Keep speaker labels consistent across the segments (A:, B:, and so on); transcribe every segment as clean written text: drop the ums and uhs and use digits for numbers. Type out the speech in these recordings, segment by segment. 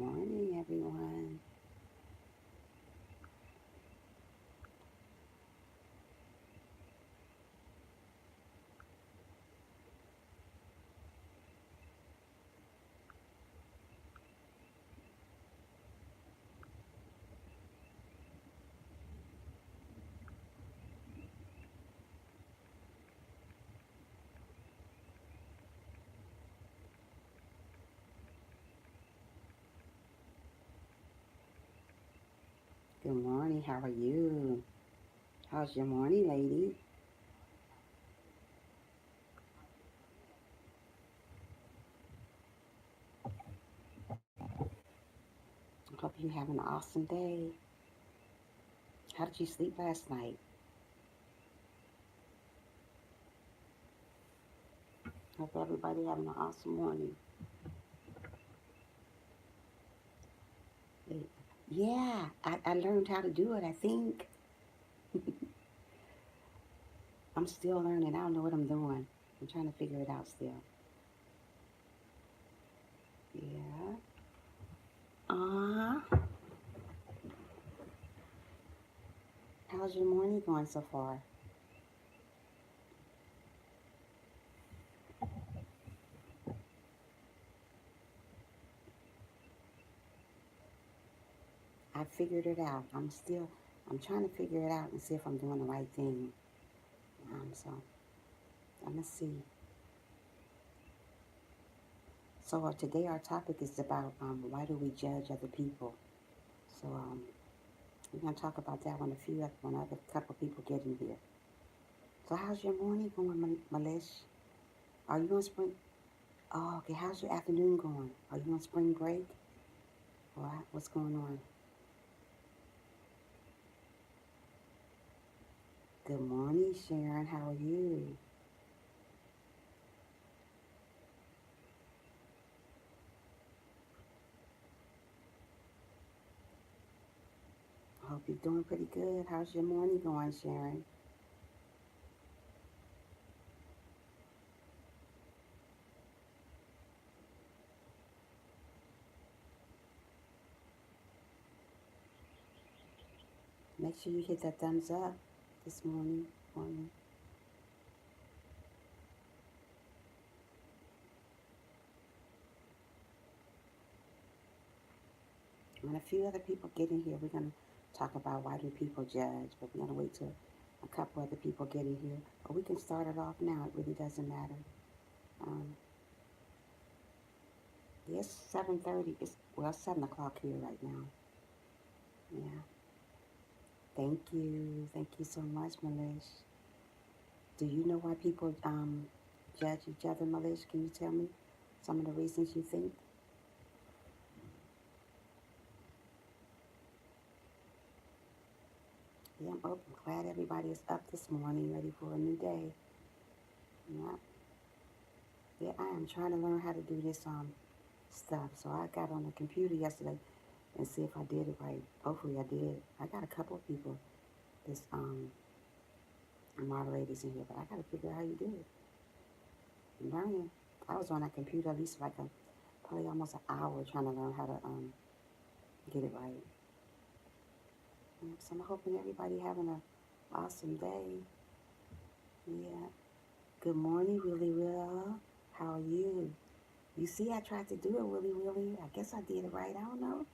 A: morning, everyone. Good morning. How are you? How's your morning, lady? I hope you have an awesome day. How did you sleep last night? Hope everybody having an awesome morning. Yeah, I learned how to do it, I think. I'm still learning. I don't know what I'm doing. I'm trying to figure it out still. Yeah. Uh-huh. How's your morning going so far? I figured it out. I'm trying to figure it out and see if I'm doing the right thing. So I'm gonna see. So today our topic is about why do we judge other people? So we're gonna talk about that when other couple people get in here. So how's your morning going, Malish? Are you on spring? Oh, okay. How's your afternoon going? Are you on spring break? Or what's going on? Good morning, Sharon. How are you? Hope you're doing pretty good. How's your morning going, Sharon? Make sure you hit that thumbs up this morning for me. When a few other people get in here, we're going to talk about why do people judge, but we're going to wait till a couple other people get in here. Or we can start it off now. It really doesn't matter. Um, it's 7:30. Well, 7 o'clock here right now. Yeah. Thank you. Thank you so much, Malish. Do you know why people judge each other, Malish? Can you tell me some of the reasons you think? Yeah, I'm glad everybody is up this morning, ready for a new day. Yeah. Yeah, I am trying to learn how to do this stuff. So I got on the computer yesterday and see if I did it right. Hopefully I did. I got a couple of people that's moderators in here, but I got to figure out how you do it. I'm learning. I was on that computer at least like probably almost an hour trying to learn how to get it right. Yeah, so I'm hoping everybody having a awesome day. Yeah. Good morning, Willie Will. How are you? You see, I tried to do it, Willie Willie. I guess I did it right. I don't know.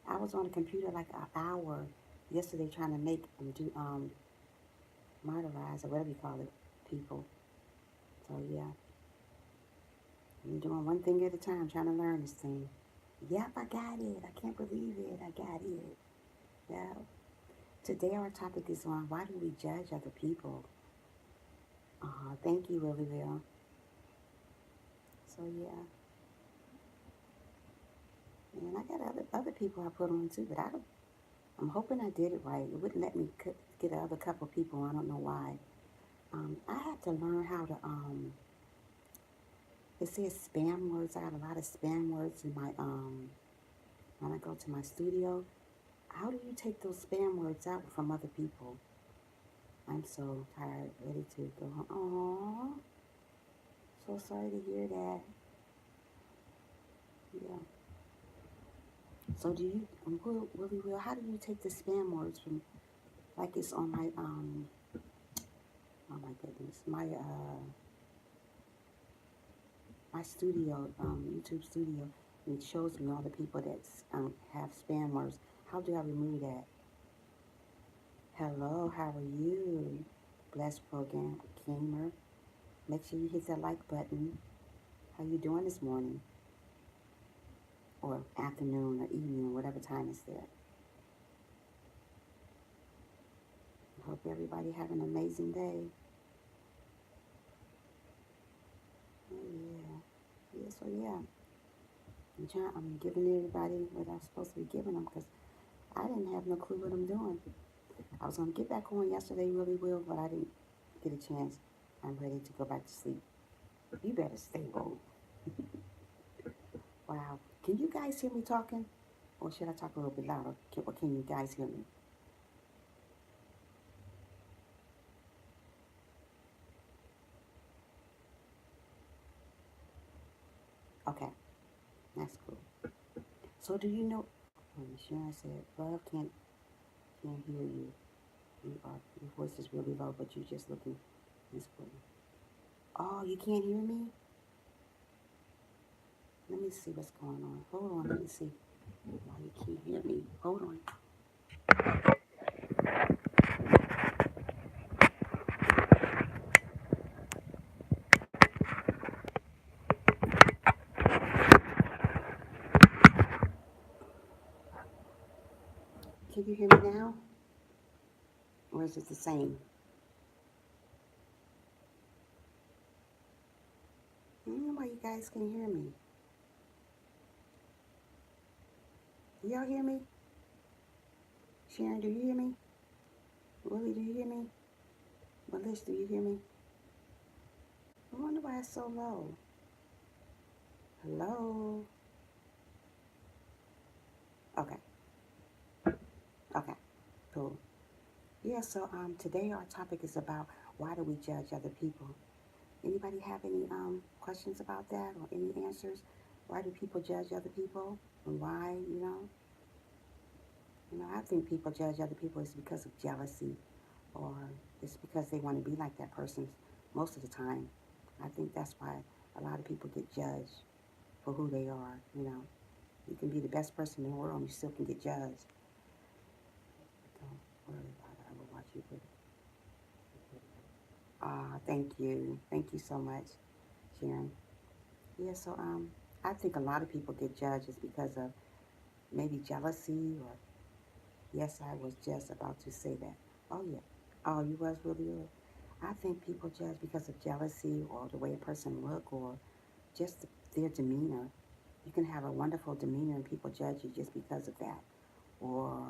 A: I was on the computer like an hour yesterday trying to make them do monetize or whatever you call it, people. So yeah, I'm doing one thing at a time, trying to learn this thing. Yep, I got it. I can't believe it. I got it. Yeah. Today our topic is on why do we judge other people? Thank you, Willie Will. So yeah, and I got other people I put on too, but I don't. I'm hoping I did it right. It wouldn't let me get another couple people. I don't know why. I had to learn how to it says spam words. I got a lot of spam words in my when I go to my studio. How do you take those spam words out from other people? I'm so tired, ready to go home. Aww, so sorry to hear that. Yeah, So do you, Willie Will, how do you take the spam words from, like it's on my, oh my goodness, my studio, YouTube studio, and it shows me all the people that have spam words. How do I remove that? Hello, how are you? Blessed program gamer. Make sure you hit that like button. How you doing this morning? Or afternoon or evening, whatever time it's there. I hope everybody have an amazing day. Oh yeah. Yeah, so yeah. I'm giving everybody what I'm supposed to be giving them because I didn't have no clue what I'm doing. I was going to get back on yesterday really well, but I didn't get a chance. I'm ready to go back to sleep. You better stay woke. Wow. Can you guys hear me talking? Or should I talk a little bit louder? Or can you guys hear me? Okay, that's cool. So do you know? Sharon said, "Love can't hear you. Your voice is really low, but you just looking peaceful." Oh, you can't hear me? Let me see what's going on. Hold on, let me see why you can't hear me. Hold on. Can you hear me now? Or is it the same? I don't know why you guys can hear me. Do y'all hear me? Sharon, do you hear me? Willie, do you hear me? Melissa, do you hear me? I wonder why it's so low. Hello? Okay, okay, cool. Yeah, so today our topic is about why do we judge other people? Anybody have any questions about that or any answers? Why do people judge other people? And why, I think people judge other people is because of jealousy or it's because they want to be like that person most of the time. I think that's why a lot of people get judged for who they are. You can be the best person in the world and you still can get judged. Don't worry about it. I will watch you put it. Thank you. Thank you so much, Sharon. Yeah, so I think a lot of people get judged is because of maybe jealousy or yes, I was just about to say that. Oh yeah. Oh, you was really good. I think people judge because of jealousy or the way a person look or just their demeanor. You can have a wonderful demeanor and people judge you just because of that. Or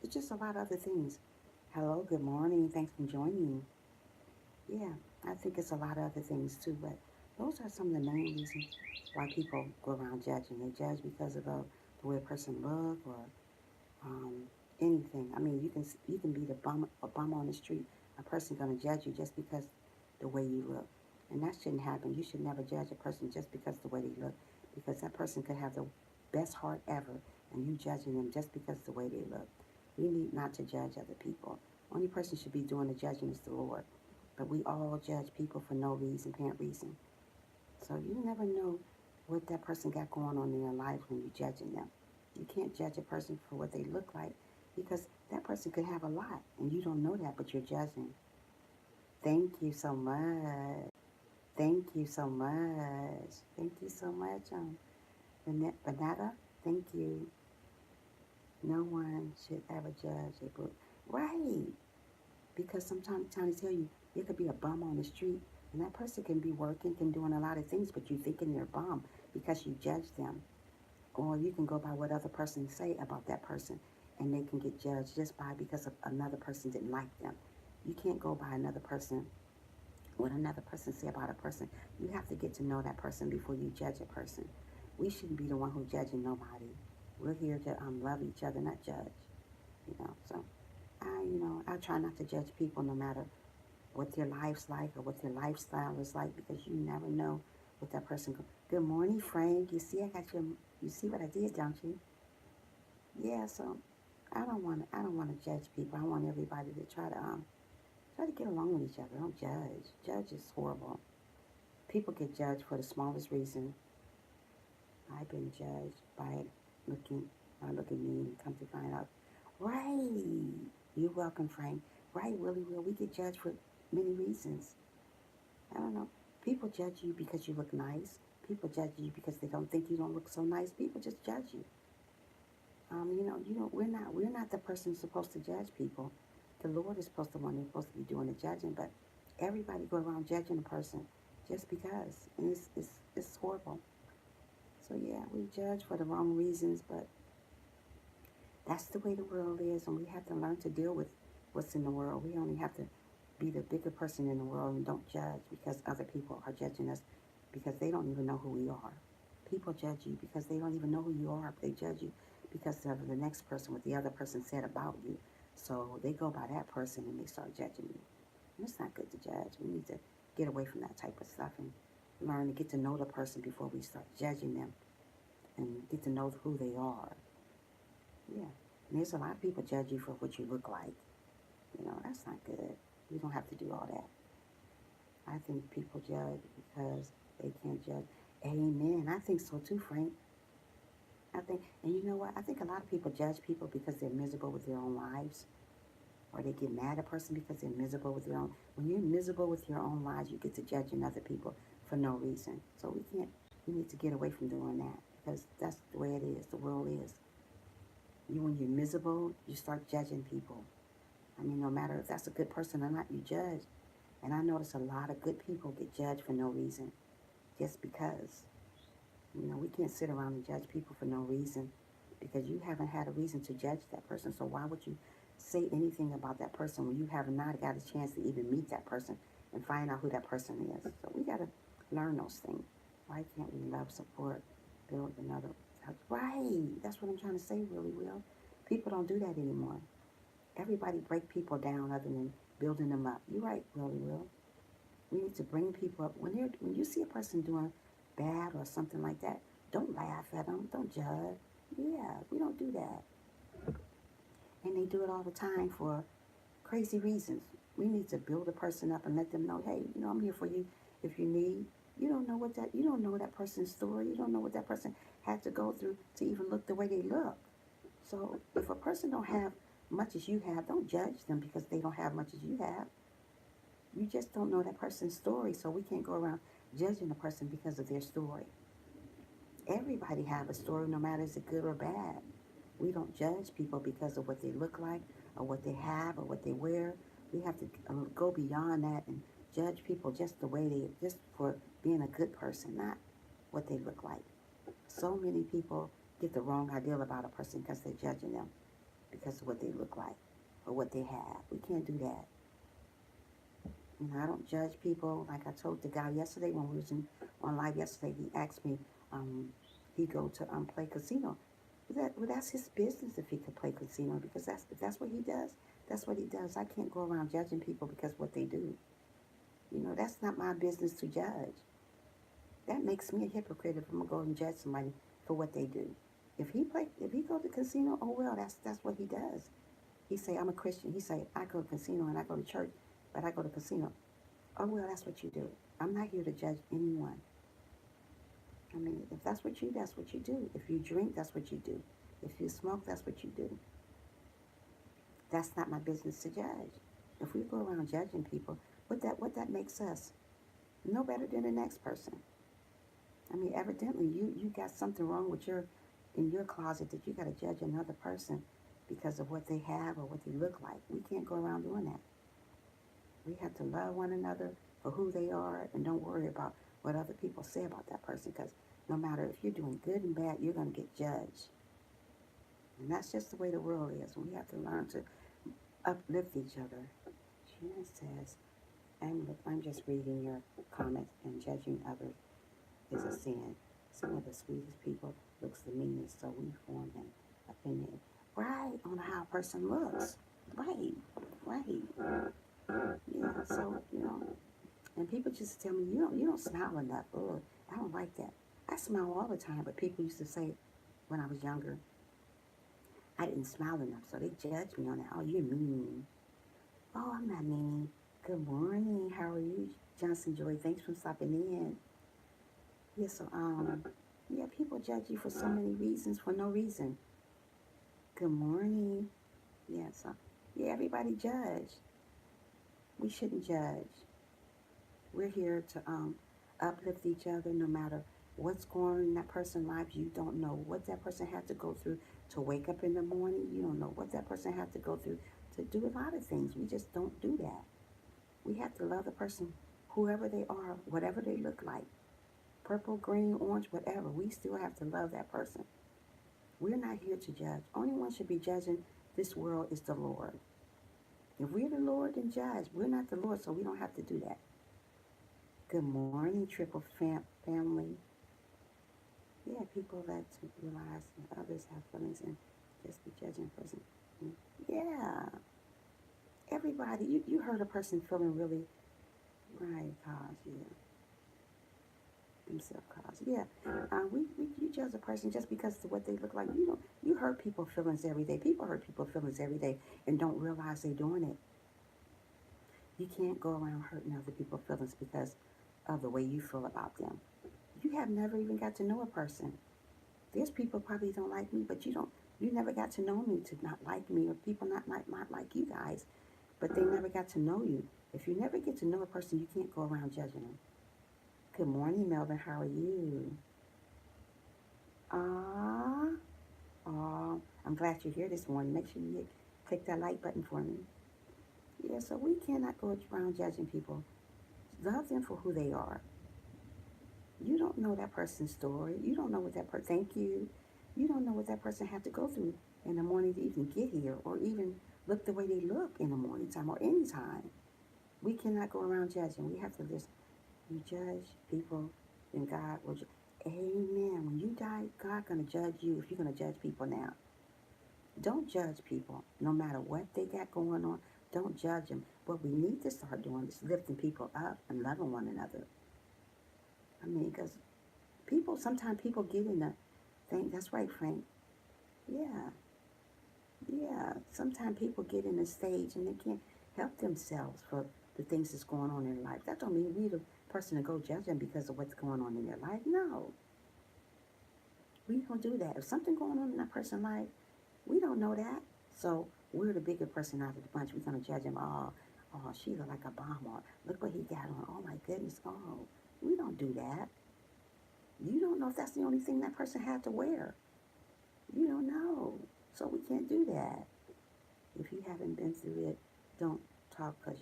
A: it's just a lot of other things. Hello, good morning. Thanks for joining. Yeah, I think it's a lot of other things too, but those are some of the main reasons why people go around judging. They judge because of the way a person look or um, anything. I mean, you can be a bum on the street. A person gonna judge you just because the way you look, and that shouldn't happen. You should never judge a person just because the way they look, because that person could have the best heart ever, and you judging them just because the way they look. We need not to judge other people. Only person should be doing the judging is the Lord. But we all judge people for no reason, apparent reason. So you never know what that person got going on in their life when you're judging them. You can't judge a person for what they look like because that person could have a lot and you don't know that, but you're judging. Thank you so much. Thank you so much. Thank you so much, Banata. Thank you. No one should ever judge a book. Right. Because sometimes trying to tell you, there could be a bum on the street, and that person can be working, can doing a lot of things, but you thinking they're a bum because you judge them. Or you can go by what other person say about that person, and they can get judged just by because of another person didn't like them. You can't go by another person, what another person say about a person. You have to get to know that person before you judge a person. We shouldn't be the one who judging nobody. We're here to love each other, not judge. So I try not to judge people no matter what their life's like or what their lifestyle is like because you never know what that person. Good morning, Frank. You see, I got your. You see what I did, don't you? yeah, so I don't want to judge people. I want everybody to try to get along with each other. Don't judge. Judge is horrible. People get judged for the smallest reason. I've been judged by looking looking at me and come to find out. Right. You're welcome, Frank. Right, Willie Will. We get judged for many reasons. I don't know. People judge you because you look nice. People judge you because they don't think you don't look so nice. People just judge you. We're not the person who's supposed to judge people. The Lord is supposed to one who's supposed to be doing the judging, but everybody go around judging a person just because, and it's horrible. So yeah, we judge for the wrong reasons, but that's the way the world is, and we have to learn to deal with what's in the world. We only have to be the bigger person in the world and don't judge because other people are judging us because they don't even know who we are. People judge you because they don't even know who you are. They judge you because of the next person, what the other person said about you. So they go by that person and they start judging you. And it's not good to judge. We need to get away from that type of stuff and learn to get to know the person before we start judging them and get to know who they are. Yeah. And there's a lot of people judge you for what you look like. That's not good. We don't have to do all that. I think people judge because they can't judge. Amen. I think so too, Frank. And you know what? I think a lot of people judge people because they're miserable with their own lives, or they get mad at a person because they're miserable with their own. When you're miserable with your own lives, you get to judging other people for no reason. So we can't. We need to get away from doing that because that's the way it is. The world is. When you're miserable, you start judging people. I mean, no matter if that's a good person or not, you judge. And I notice a lot of good people get judged for no reason, just because. We can't sit around and judge people for no reason because you haven't had a reason to judge that person. So why would you say anything about that person when you have not got a chance to even meet that person and find out who that person is? So we got to learn those things. Why can't we love, support, build another? Right. That's what I'm trying to say, really, Will. People don't do that anymore. Everybody break people down other than building them up. You're right, really, Will. We need to bring people up. When you see a person doing bad or something like that, don't laugh at them. Don't judge. Yeah, we don't do that. And they do it all the time for crazy reasons. We need to build a person up and let them know, hey, I'm here for you if you need. You don't know that person's story. You don't know what that person had to go through to even look the way they look. So if a person don't have much as you have, don't judge them because they don't have much as you have. You just don't know that person's story, so we can't go around judging a person because of their story. Everybody have a story, no matter is it good or bad. We don't judge people because of what they look like or what they have or what they wear. We have to go beyond that and judge people just the way just for being a good person, not what they look like. So many people get the wrong idea about a person because they're judging them because of what they look like or what they have. We can't do that. I don't judge people. Like I told the guy yesterday when we was on live yesterday, he asked me, he go to play casino. That's his business if he could play casino because if that's what he does, that's what he does. I can't go around judging people because what they do. That's not my business to judge. That makes me a hypocrite if I'm gonna go and judge somebody for what they do. If he go to casino, oh well, that's what he does. He say I'm a Christian. He say I go to casino and I go to church, but I go to casino. Oh well, that's what you do. I'm not here to judge anyone. I mean, if that's what you do. If you drink, that's what you do. If you smoke, that's what you do. That's not my business to judge. If we go around judging people, what that makes us no better than the next person. I mean, evidently you got something wrong with in your closet that you got to judge another person because of what they have or what they look like. We can't go around doing that. We have to love one another for who they are and don't worry about what other people say about that person because no matter if you're doing good and bad, you're going to get judged. And that's just the way the world is. We have to learn to uplift each other. Shannon says, I'm just reading your comments and judging others is a sin. Some of the sweetest people looks the meanest, so we form an opinion. Right, on how a person looks. Right, right. Yeah, so, and people just tell me, you don't smile enough. Ugh, I don't like that. I smile all the time, but people used to say when I was younger, I didn't smile enough, so they judged me on that. Oh, you're mean. Oh, I'm not mean. Good morning. How are you, Johnson Joy? Thanks for stopping in. Yeah, so yeah, people judge you for so many reasons for no reason. Good morning. Yeah, so yeah, everybody judge. We shouldn't judge. We're here to uplift each other no matter what's going on in that person's life. You don't know what that person had to go through to wake up in the morning. You don't know what that person had to go through to do a lot of things. We just don't do that. We have to love the person, whoever they are, whatever they look like, purple, green, orange, whatever. We still have to love that person. We're not here to judge. Only one should be judging this world is the Lord. If we're the Lord, then judge. We're not the Lord, so we don't have to do that. Good morning, family. Yeah, people that realize that others have feelings and just be judging a person. Yeah, everybody. You heard a person feeling really right, cause yeah, himself cause yeah. We you judge a person just because of what they look like. You hurt people's feelings every day. People hurt people's feelings every day and don't realize they're doing it. You can't go around hurting other people's feelings because of the way you feel about them. You have never even got to know a person. There's people probably don't like me, but you never got to know me to not like me, or people not like you guys, but they never got to know you. If you never get to know a person, you can't go around judging them. Good morning, Melvin. How are you? Ah, I'm glad you're here this morning. Make sure you click that like button for me. Yeah, so we cannot go around judging people. Love them for who they are. You don't know that person's story. You don't know what that person. Thank you. You don't know what that person had to go through in the morning to even get here, or even look the way they look in the morning time or any time. We cannot go around judging. We have to just you judge people, then God will. Amen. When you die, God gonna judge you if you're gonna judge people now. Don't judge people, no matter what they got going on. Don't judge them. What we need to start doing is lifting people up and loving one another. I mean, because sometimes people get in the thing. That's right, Frank. Yeah, yeah. Sometimes people get in a stage and they can't help themselves for the things that's going on in their life. That don't mean we the person to go judge them because of what's going on in their life. No, we don't do that. If something going on in that person's life, we don't know that. So we're the bigger person out of the bunch. We're gonna judge him. Oh, she look like a bomb. Or look what he got on. Oh my goodness. Oh, we don't do that. You don't know if that's the only thing that person had to wear. You don't know. So we can't do that. If you haven't been through it, don't talk because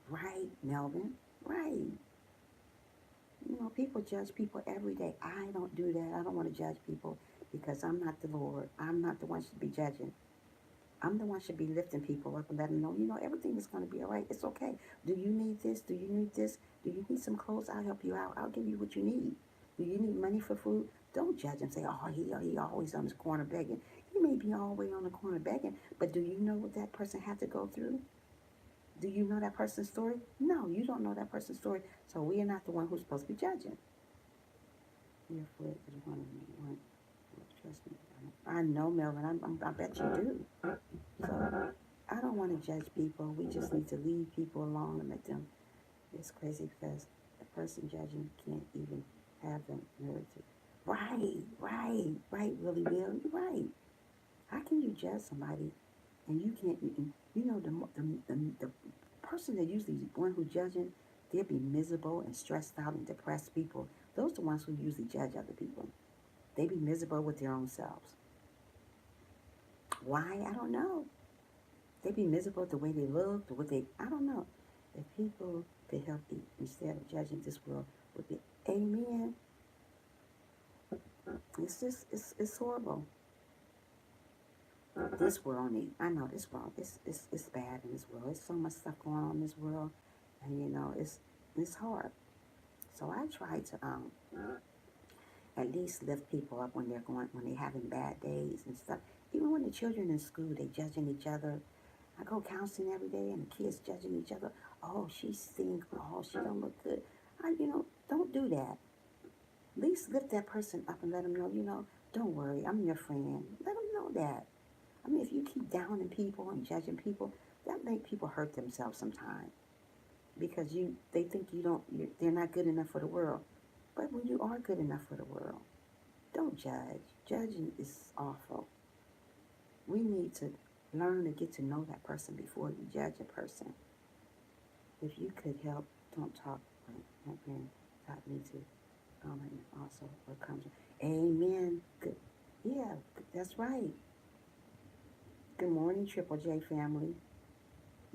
A: right, Melvin, right. People judge people every day. I don't do that. I don't want to judge people because I'm not the Lord. I'm not the one should be judging. I'm the one should be lifting people up and letting them know, everything is going to be all right. It's okay. Do you need this? Do you need this? Do you need some clothes? I'll help you out. I'll give you what you need. Do you need money for food? Don't judge and say, oh, he always on his corner begging. He may be all the way on the corner begging, but do you know what that person had to go through? Do you know that person's story? No, you don't know that person's story. So we are not the one who's supposed to be judging. Your foot is one of me. One, trust me. I know, Melvin. I bet you do. So I don't want to judge people. We just need to leave people alone and let them. It's crazy because the person judging can't even have the nerve to. Right, Willie Will. You're right. How can you judge somebody and you can't? The person that usually the one who's judging, they'll be miserable and stressed out and depressed people. Those are the ones who usually judge other people. They be miserable with their own selves. Why? I don't know. They be miserable with the way they look, the way they. I don't know. If people could help you instead of judging this world would be, amen. It's horrible. This world I know this world it's bad in this world. There's so much stuff going on in this world, and it's hard. So I try to at least lift people up when they're having bad days and stuff. Even when the children in school they judging each other. I go counseling every day and the kids judging each other. Oh, she stink. Oh, she don't look good. Don't do that. At least lift that person up and let them know, don't worry, I'm your friend. Let them know that. I mean, if you keep downing people and judging people, that make people hurt themselves sometimes because they think they're not good enough for the world. But when you are good enough for the world, don't judge. Judging is awful. We need to learn to get to know that person before you judge a person. If you could help, don't talk. My friend taught me to. And also, what comes. Amen. Good. Yeah, that's right. Good morning, Triple J family.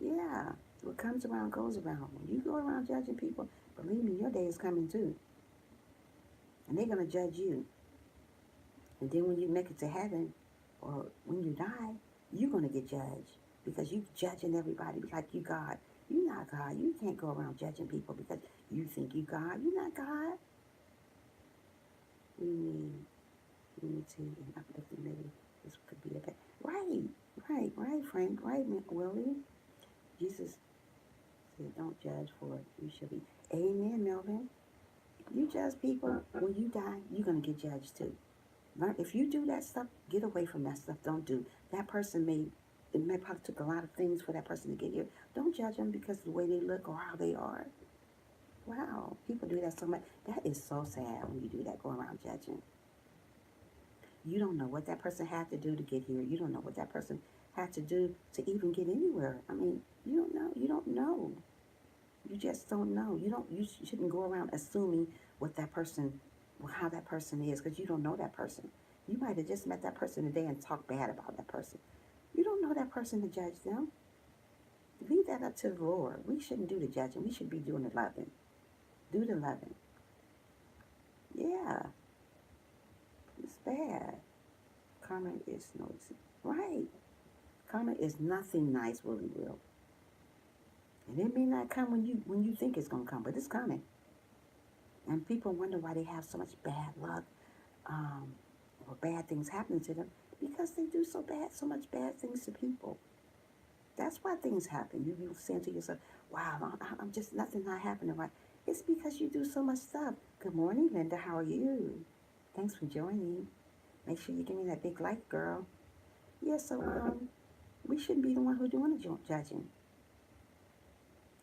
A: Yeah, what comes around goes around. When you go around judging people, believe me, your day is coming too. And they're going to judge you. And then when you make it to heaven, or when you die, you're going to get judged because you're judging everybody like you God. You're not God. You can't go around judging people because you think you God. You're not God. We need unity and uplifting. Maybe this could be a bad. Right, Frank. Right, Willie. Jesus said, "Don't judge for it. You should be." Amen, Melvin. You judge people when you die, you're gonna get judged too. If you do that stuff, get away from that stuff. Don't do that. Person may probably took a lot of things for that person to get here. Don't judge them because of the way they look or how they are. Wow, people do that so much. That is so sad when you do that. Go around judging. You don't know what that person had to do to get here. You don't know what that person had to do to even get anywhere. I mean, you don't know. You don't know. You just don't know. You shouldn't go around assuming what that person, how that person is, because you don't know that person. You might have just met that person today and talked bad about that person. You don't know that person to judge them. Leave that up to the Lord. We shouldn't do the judging. We should be doing the loving. Do the loving. Yeah, it's bad. Karma is noisy. Right. Karma is nothing nice, Willie Will. And it may not come when you think it's gonna come, but it's coming. And people wonder why they have so much bad luck, or bad things happening to them, because they do so much bad things to people. That's why things happen. You saying to yourself, "Wow, I'm just nothing not happening right." It's because you do so much stuff. Good morning, Linda. How are you? Thanks for joining. Make sure you give me that big like, girl. Yeah. So we shouldn't be the one who's doing the judging.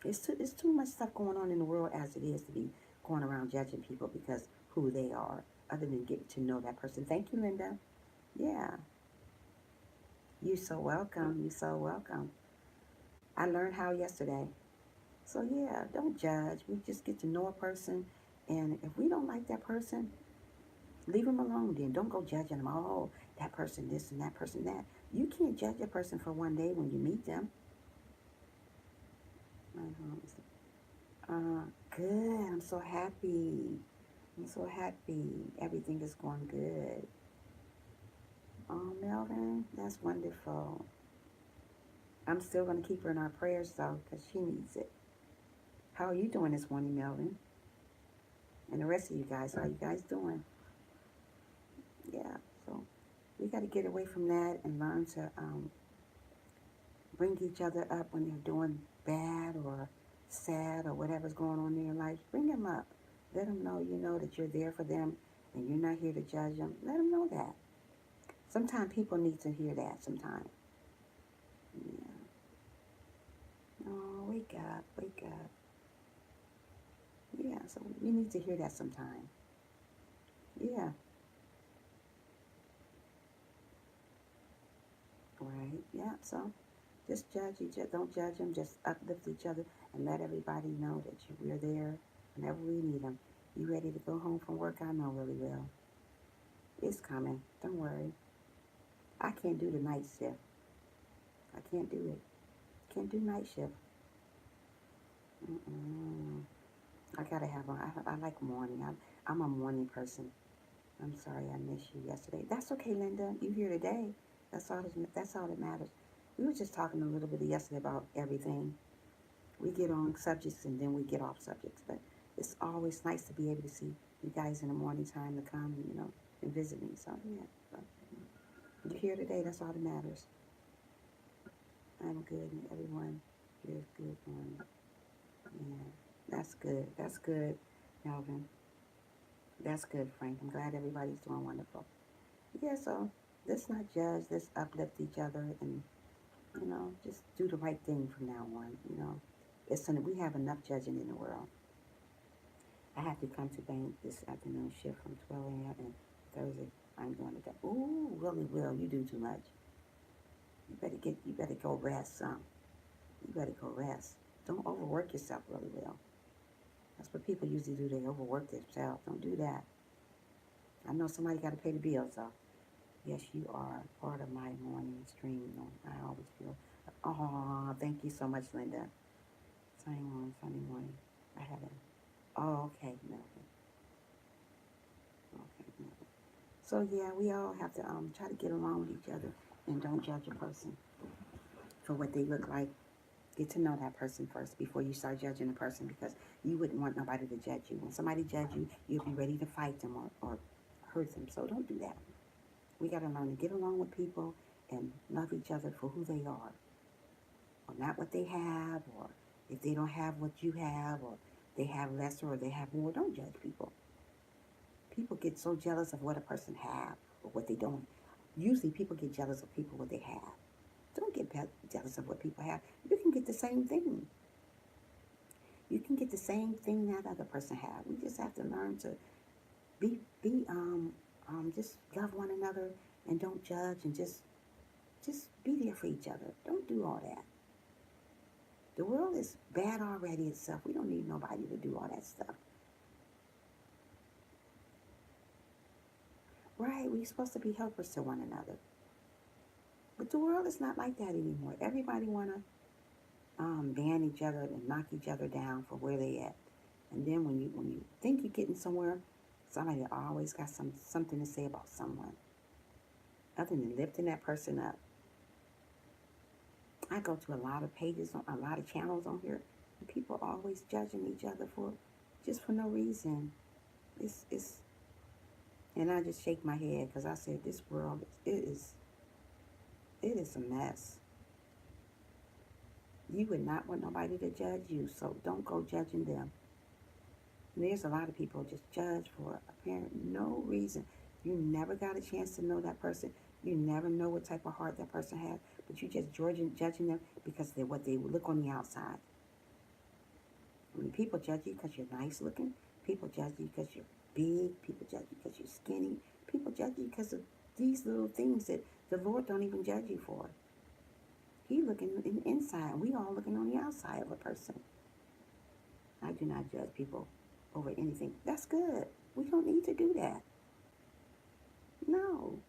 A: It's too much stuff going on in the world as it is to be going around judging people because who they are, other than getting to know that person. Thank you, Linda. Yeah, you're so welcome. You're so welcome. I learned how yesterday. So yeah, don't judge. We just get to know a person, and if we don't like that person, leave them alone. Then don't go judging them. Oh, that person this and that person that. You can't judge a person for one day when you meet them. Good. I'm so happy. I'm so happy. Everything is going good. Oh, Melvin, that's wonderful. I'm still going to keep her in our prayers, though, because she needs it. How are you doing this morning, Melvin? And the rest of you guys, how are you guys doing? Yeah, so we got to get away from that and learn to bring each other up when they're doing bad or sad or whatever's going on in their life. Bring them up. Let them know that you're there for them and you're not here to judge them. Let them know that. Sometimes people need to hear that sometimes. Yeah. Oh, wake up, wake up. Yeah, so we need to hear that sometime. Yeah, right. Yeah, so just judge each other. Don't judge them. Just uplift each other and let everybody know that we're there whenever we need them. You ready to go home from work? I know really well. It's coming. Don't worry. I can't do the night shift. I can't do it. Can't do night shift. Mm-mm. I gotta have one. I like morning. I'm a morning person. I'm sorry I missed you yesterday. That's okay, Linda. You here today. That's all that matters. We were just talking a little bit yesterday about everything. We get on subjects and then we get off subjects. But it's always nice to be able to see you guys in the morning time to come and, and visit me. So, yeah. So, you're here today. That's all that matters. I'm good and everyone here is good. Yeah. That's good. That's good, Melvin. That's good, Frank. I'm glad everybody's doing wonderful. Yeah, so Let's not judge. Let's uplift each other and, just do the right thing from now on. We have enough judging in the world. I have to come to bank this afternoon shift from 12 a.m. and Thursday. I'm going to that. Ooh, really, Will, you do too much. You better go rest some. You better go rest. Don't overwork yourself, really, Will. That's what people usually do. They overwork themselves. Don't do that. I know somebody got to pay the bills, so. Yes, you are part of my morning stream. I always feel. Oh, thank you so much, Linda. Same on Sunday morning. I haven't. Oh, okay, Melvin. Okay, Melvin. So yeah, we all have to try to get along with each other and don't judge a person for what they look like. Get to know that person first before you start judging a person, because you wouldn't want nobody to judge you. When somebody judge you, you'll be ready to fight them or hurt them. So don't do that. We got to learn to get along with people and love each other for who they are, or not what they have, or if they don't have what you have, or they have lesser or they have more. Don't judge people. People get so jealous of what a person have or what they don't. Usually people get jealous of people what they have. Don't get jealous of what people have. You can get the same thing. You can get the same thing that other person have. We just have to learn to just love one another and don't judge, and just be there for each other. Don't do all that. The world is bad already itself. We don't need nobody to do all that stuff. Right, we're supposed to be helpers to one another. But the world is not like that anymore. Everybody want to ban each other and knock each other down for where they at. And then when you think you're getting somewhere, somebody always got something to say about someone, other than lifting that person up. I go to a lot of pages, on a lot of channels on here, and people are always judging each other for no reason. It's and I just shake my head because I said this world it is a mess. You would not want nobody to judge you, so don't go judging them. And there's a lot of people just judge for apparent no reason. You never got a chance to know that person. You never know what type of heart that person has, but you just judging them because they're what they look on the outside. I mean, people judge you because you're nice looking. People judge you because you're big. People judge you because you're skinny. People judge you because of these little things that the Lord don't even judge you for. He looking in the inside. We all looking on the outside of a person. I do not judge people over anything. That's good. We don't need to do that. No.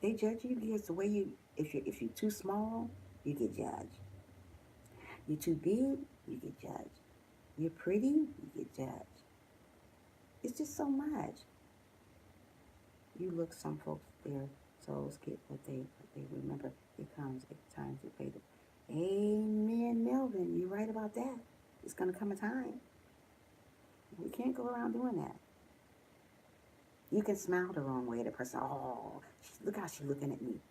A: They judge you because the way if you're too small, you get judged. You're too big, you get judged. You're pretty, you get judged. It's just so much. You look, some folks, their souls get what they remember. It comes a time to pay them. Amen, Melvin. You're right about that. It's gonna come a time. We can't go around doing that. You can smile the wrong way at a person. Oh, look how she's looking at me.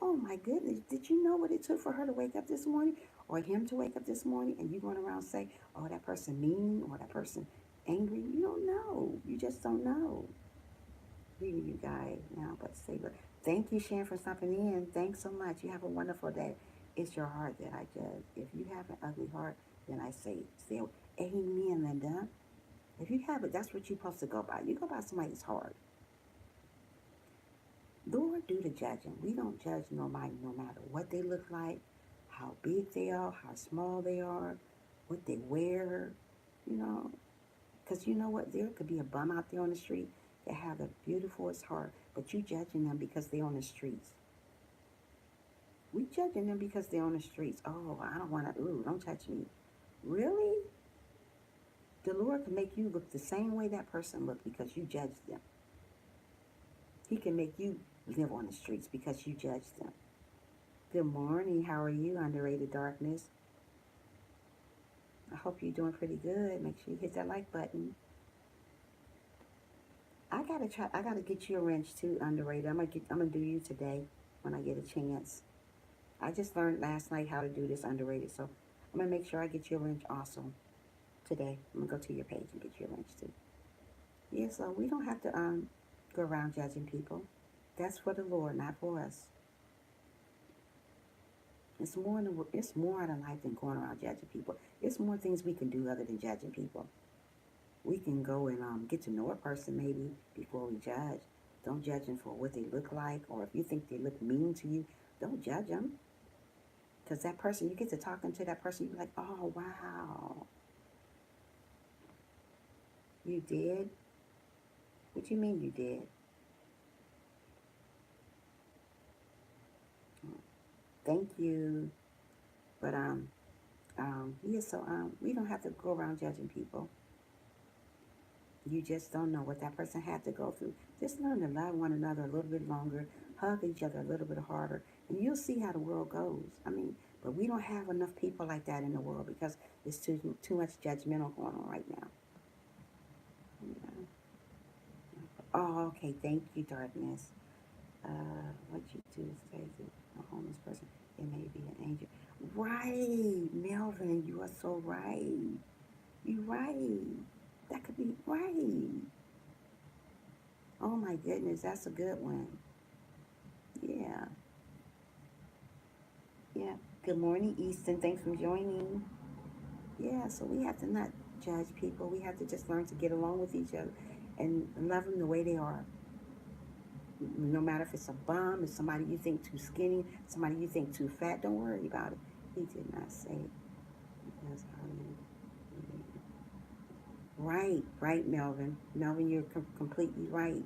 A: Oh my goodness, did you know what it took for her to wake up this morning or him to wake up this morning? And you going around say, oh, that person mean or that person angry? You don't know. You just don't know. Leaving you guys now, but Saber. Thank you, Shan, for stopping in. Thanks so much. You have a wonderful day. It's your heart that I judge. If you have an ugly heart, then I say, amen, Linda. If you have it, that's what you're supposed to go by. You go by somebody's heart. Lord do the judging. We don't judge nobody no matter what they look like, how big they are, how small they are, what they wear, you know. Because you know what? There could be a bum out there on the street that have the beautifulest heart, but you judging them because they're on the streets. We judging them because they're on the streets. Oh, I don't want to, ooh, don't touch me. Really? The Lord can make you look the same way that person looked because you judged them. He can make you live on the streets because you judged them. Good morning. How are you, Underrated Darkness? I hope you're doing pretty good. Make sure you hit that like button. I gotta get you a wrench too, Underrated. I'm gonna do you today when I get a chance. I just learned last night how to do this, Underrated, so I'm gonna make sure I get you a wrench also today. I'm gonna go to your page and get you a wrench too. Yeah, so we don't have to go around judging people. That's for the Lord, not for us. It's more than life than going around judging people. It's more things we can do other than judging people. We can go and get to know a person maybe before we judge. Don't judge them for what they look like, or if you think they look mean to you, don't judge them. Because that person, you get to talking to that person, you're like, oh wow, you did. What you mean you did? Thank you. But yeah. So we don't have to go around judging people. You just don't know what that person had to go through. Just learn to love one another a little bit longer, hug each other a little bit harder, and you'll see how the world goes. I mean, but we don't have enough people like that in the world because it's too much judgmental going on right now. Yeah. Oh, okay. Thank you, darkness. What you do is say to a homeless person, it may be an angel. Right, Melvin, you are so right. You right. That could be right. Oh my goodness, that's a good one. Yeah, yeah. Good morning, Easton. Thanks for joining. Yeah, so we have to not judge people. We have to just learn to get along with each other and love them the way they are. No matter if it's a bum, if somebody you think too skinny, somebody you think too fat, don't worry about it. He did not say because how you. Right, right, Melvin. Melvin, you're completely right.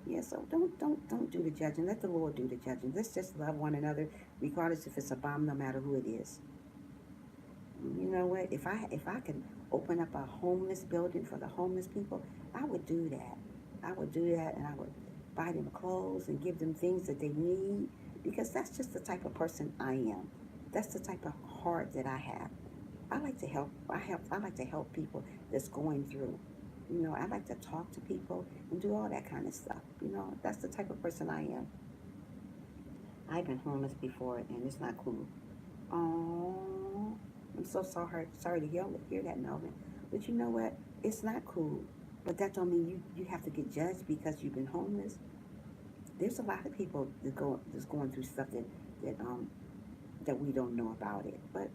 A: Yeah, so don't do the judging. Let the Lord do the judging. Let's just love one another, regardless if it's a bomb, no matter who it is. You know what? If I could open up a homeless building for the homeless people, I would do that. I would do that, and I would buy them clothes and give them things that they need because that's just the type of person I am. That's the type of heart that I have. I like to help. I like to help people that's going through. You know, I like to talk to people and do all that kind of stuff. You know, that's the type of person I am. I've been homeless before, and it's not cool. Oh, I'm so sorry to hear that, Melvin. But you know what? It's not cool. But that don't mean you have to get judged because you've been homeless. There's a lot of people that's going through stuff that that we don't know about it. But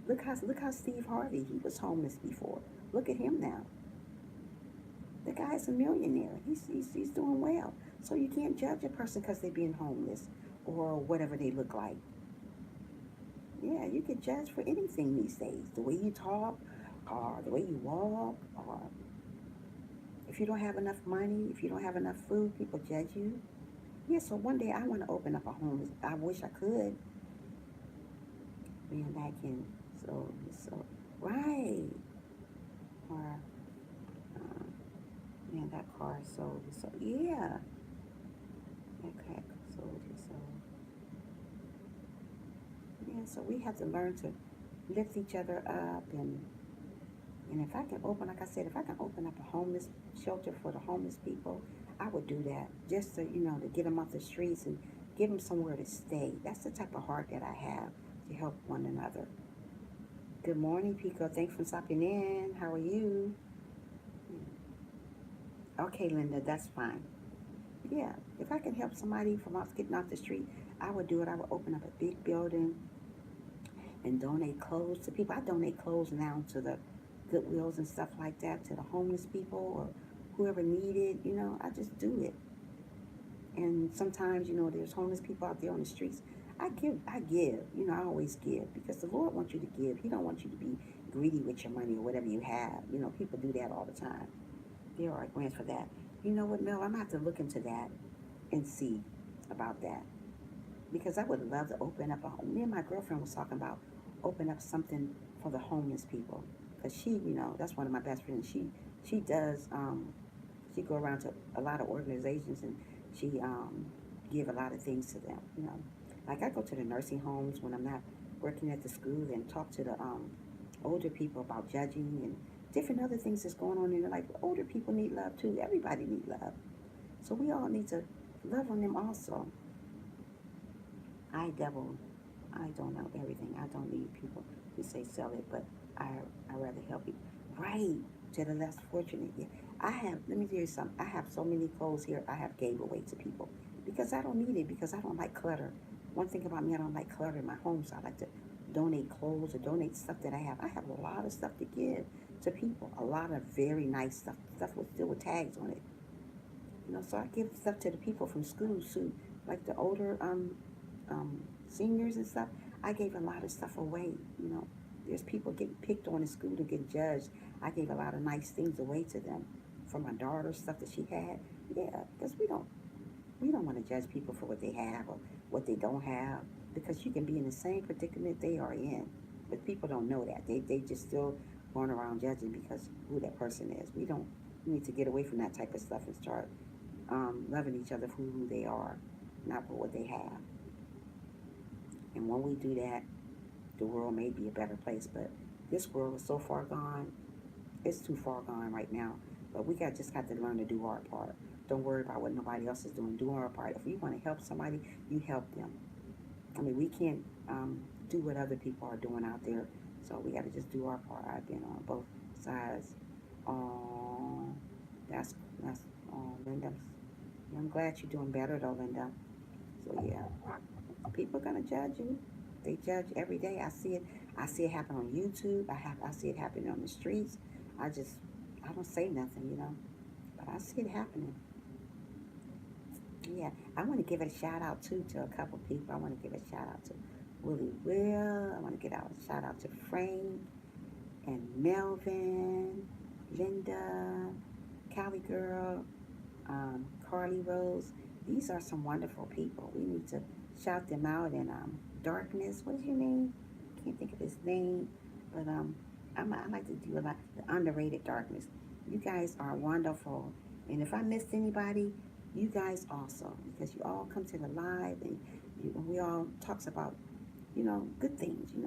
A: look how Steve Harvey, he was homeless before. Look at him now. The guy's a millionaire. He's doing well. So you can't judge a person because they're being homeless or whatever they look like. Yeah, you get judged for anything these days. The way you talk, or the way you walk, or if you don't have enough money, if you don't have enough food, people judge you. Yeah, so one day I want to open up a homeless. I wish I could. Man, back in so right. Or man, that car sold. So yeah, that car sold. So yeah, so we have to learn to lift each other up and if I can open, like I said, if I can open up a homeless shelter for the homeless people, I would do that just to, to get them off the streets and give them somewhere to stay. That's the type of heart that I have to help one another. Good morning, Pico. Thanks for stopping in. How are you? Okay, Linda, that's fine. Yeah, if I can help somebody from off getting off the street, I would do it. I would open up a big building and donate clothes to people. I donate clothes now to the Goodwills and stuff like that to the homeless people or whoever need it. I just do it. And sometimes, there's homeless people out there on the streets. I give. I always give because the Lord wants you to give. He don't want you to be greedy with your money or whatever you have. People do that all the time. There are grants for that. You know what, Mel? I'm gonna have to look into that and see about that because I would love to open up a home. Me and my girlfriend was talking about open up something for the homeless people because that's one of my best friends. She does she go around to a lot of organizations and she give a lot of things to them. Like I go to the nursing homes when I'm not working at the school and talk to the older people about judging and different other things that's going on in their life. Older people need love too. Everybody need love. So we all need to love on them also. I double. I don't know everything. I don't need people to say sell it, but I rather help you. Right to the less fortunate. Yeah. let me tell you something. I have so many clothes here I have gave away to people because I don't need it, because I don't like clutter. One thing about me, I don't like clutter in my home, so I like to donate clothes or donate stuff that I have. I have a lot of stuff to give to people, a lot of very nice stuff, stuff with still with tags on it. So I give stuff to the people from school, so like the older seniors and stuff. I gave a lot of stuff away. There's people getting picked on in school to get judged. I gave a lot of nice things away to them, for my daughter, stuff that she had. Yeah, because we don't want to judge people for what they have or what they don't have, because you can be in the same predicament they are in, but people don't know that. They just still going around judging because who that person is. We need to get away from that type of stuff and start loving each other for who they are, not for what they have. And when we do that, the world may be a better place. But this world is so far gone. It's too far gone right now. But we just got to learn to do our part. Don't worry about what nobody else is doing. Do our part. If you want to help somebody, you help them. I mean, we can't do what other people are doing out there. So we got to just do our part. I've been on both sides. Um, that's Linda. I'm glad you're doing better though, Linda. So yeah, people are gonna judge you. They judge every day. I see it. I see it happen on YouTube. I see it happening on the streets. I just I don't say nothing. But I see it happening. Yeah, I want to give a shout out too to a couple people. I want to give a shout out to Willie Will. I want to give out a shout out to Frank and Melvin, Linda, Callie Girl, Carly Rose. These are some wonderful people. We need to shout them out. And Darkness, what is your name? Can't think of his name, but I like to do a lot. The underrated Darkness. You guys are wonderful. And if I missed anybody, you guys also, because you all come to the live, and we all talks about good things. We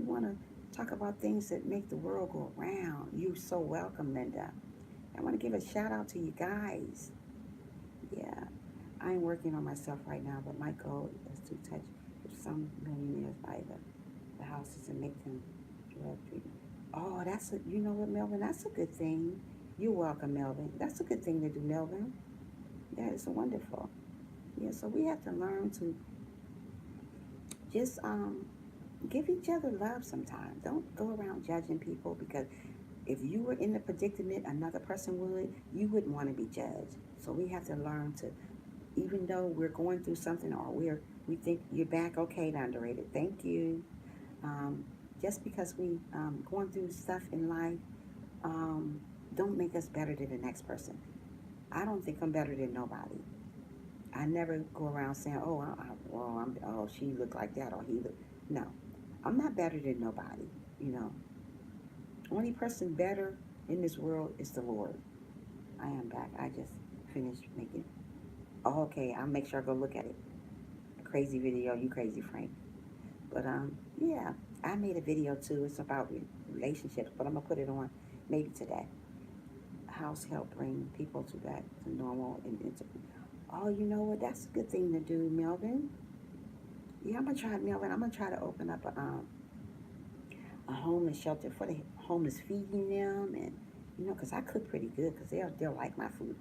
A: want to talk about things that make the world go around. You're so welcome, Linda. I want to give a shout out to you guys. Yeah, I'm working on myself right now, but my goal is to touch some millionaires by the houses and make them drug free. Oh, you know what, Melvin? That's a good thing. You're welcome, Melvin. That's a good thing to do, Melvin. Yeah, it's wonderful. Yeah, so we have to learn to just give each other love sometimes. Don't go around judging people, because if you were in the predicament another person would, you wouldn't want to be judged. So we have to learn to, even though we're going through something, or we think you're back, okay, underrated. Thank you. Um, just because we going through stuff in life, um, don't make us better than the next person. I don't think I'm better than nobody. I never go around saying, "Oh, she looked like that," or he look. No, I'm not better than nobody. You know, only person better in this world is the Lord. I am back. I just finished making. Oh, okay, I'll make sure I go look at it. A crazy video. You crazy, Frank. But yeah, I made a video too. It's about relationships, but I'm gonna put it on maybe today. House help bring people to back to normal and into. Oh, you know what? That's a good thing to do, Melvin. Yeah, I'm gonna try, Melvin. I'm gonna try to open up a homeless shelter for the homeless, feeding them, and cause I cook pretty good, cause they'll like my food.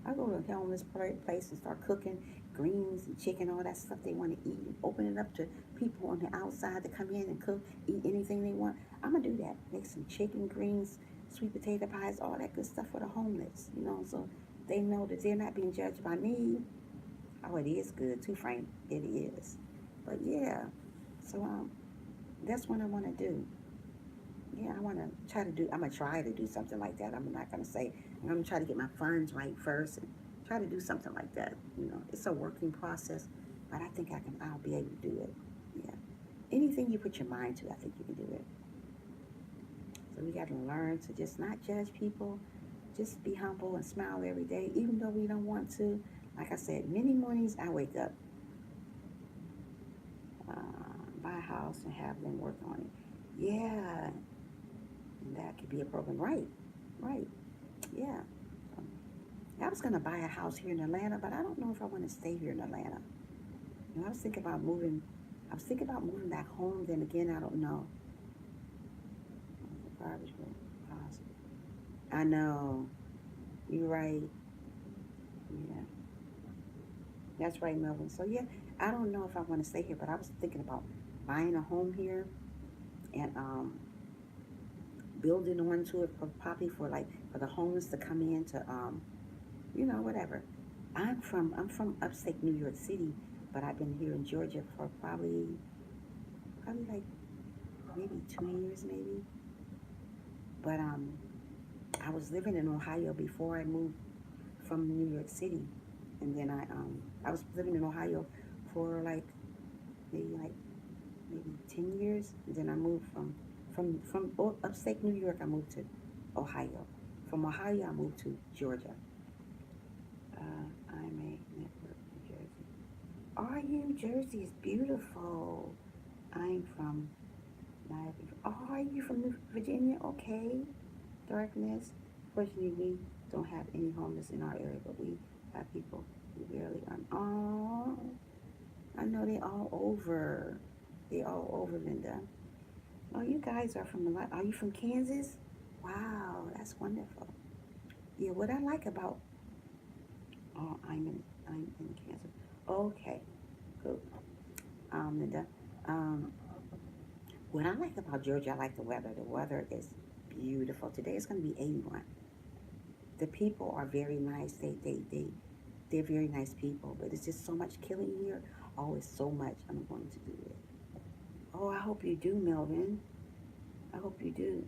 A: I go to a homeless place and start cooking greens and chicken, all that stuff they want to eat, and open it up to people on the outside to come in and cook, eat anything they want. I'm gonna do that. Make some chicken, greens, sweet potato pies, all that good stuff for the homeless. So they know that they're not being judged by me. Oh, it is good too, Frank. It is. But yeah, so that's what I want to do. Yeah, I want to try to do. I'm gonna try to do something like that. I'm not gonna say. I'm gonna try to get my funds right first and try to do something like that. It's a working process, but I think I'll be able to do it. Yeah, anything you put your mind to, I think you can do it. So we got to learn to just not judge people, just be humble and smile every day, even though we don't want to. Like I said, many mornings I wake up, buy a house and have them work on it. Yeah, and that could be a program. Right, right. Yeah. So, I was gonna buy a house here in Atlanta, but I don't know if I want to stay here in Atlanta. I was thinking about moving. I was thinking about moving back home. Then again, I don't know. Garbage will possible. I know. You're right. Yeah, that's right, Melvin. So yeah, I don't know if I want to stay here, but I was thinking about buying a home here and building onto it for probably for like for the homeless to come in to whatever. I'm from upstate New York City, but I've been here in Georgia for probably like maybe 2 years maybe. But I was living in Ohio before I moved from New York City, and then I was living in Ohio for maybe maybe 10 years. And then I moved from upstate New York. I moved to Ohio. From Ohio, I moved to Georgia. I'm a network New Jersey. Are you? Jersey is beautiful. I'm from Niagara. Oh, are you from Virginia? Okay. Darkness. Fortunately, we don't have any homeless in our area, but we have people who barely are. Oh, I know they all over. They all over, Linda. Oh, you guys are from a lot. Are you from Kansas? Wow, that's wonderful. Yeah, what I like about oh, I'm in Kansas. Okay, good. Linda. Um, what I like about Georgia, I like the weather. The weather is beautiful. Today it's going to be 81. The people are very nice. They're very nice people, but it's just so much killing here. Oh, it's so much. I'm going to do it. Oh, I hope you do, Melvin. I hope you do.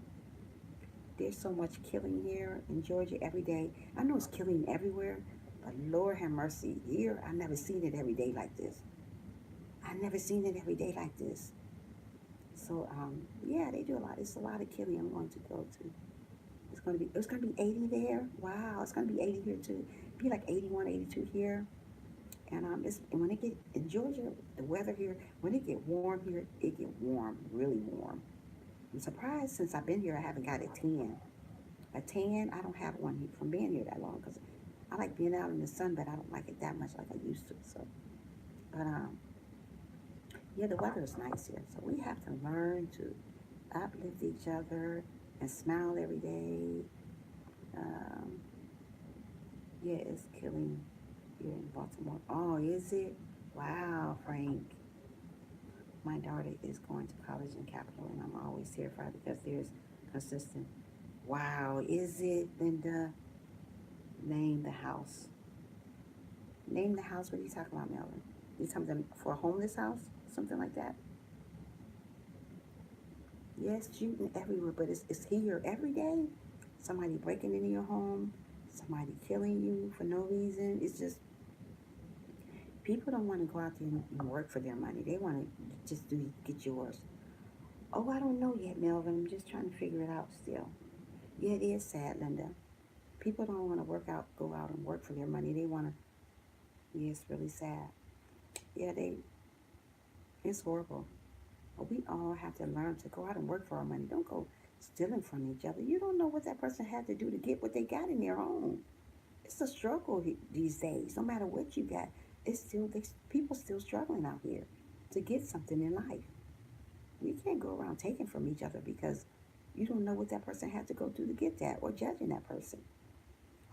A: There's so much killing here in Georgia every day. I know it's killing everywhere, but Lord have mercy. Here, I never seen it every day like this. I never seen it every day like this. So, yeah, they do a lot. It's a lot of killing I'm going to go to. It's gonna be 80 there. Wow, it's gonna be 80 here too. Be like 81, 82 here. And when it get in Georgia, the weather here, when it get warm here, it get warm, really warm. I'm surprised since I've been here, I haven't got a tan. A tan, I don't have one from being here that long because I like being out in the sun, but I don't like it that much like I used to. So, but yeah, the weather is nice here. So we have to learn to uplift each other and smile every day. Um, yeah, it's killing here in Baltimore. Oh, is it? Wow, Frank. My daughter is going to college in Capital, and I'm always terrified because there's consistent. Wow, is it, Linda? Name the house. Name the house. What are you talking about, Melvin? You talking about for a homeless house? Something like that? Yes, shooting everywhere, but it's here every day. Somebody breaking into your home, somebody killing you for no reason. It's just people don't want to go out there and work for their money. They want to just do get yours. Oh, I don't know yet, Melvin. I'm just trying to figure it out still. Yeah, it is sad, Linda. People don't want to go out and work for their money. They want to. Yeah, it's really sad. Yeah, it's horrible. But we all have to learn to go out and work for our money. Don't go stealing from each other. You don't know what that person had to do to get what they got in their own. It's a struggle these days. No matter what you got, it's still people still struggling out here to get something in life. We can't go around taking from each other because you don't know what that person had to go through to get that, or judging that person.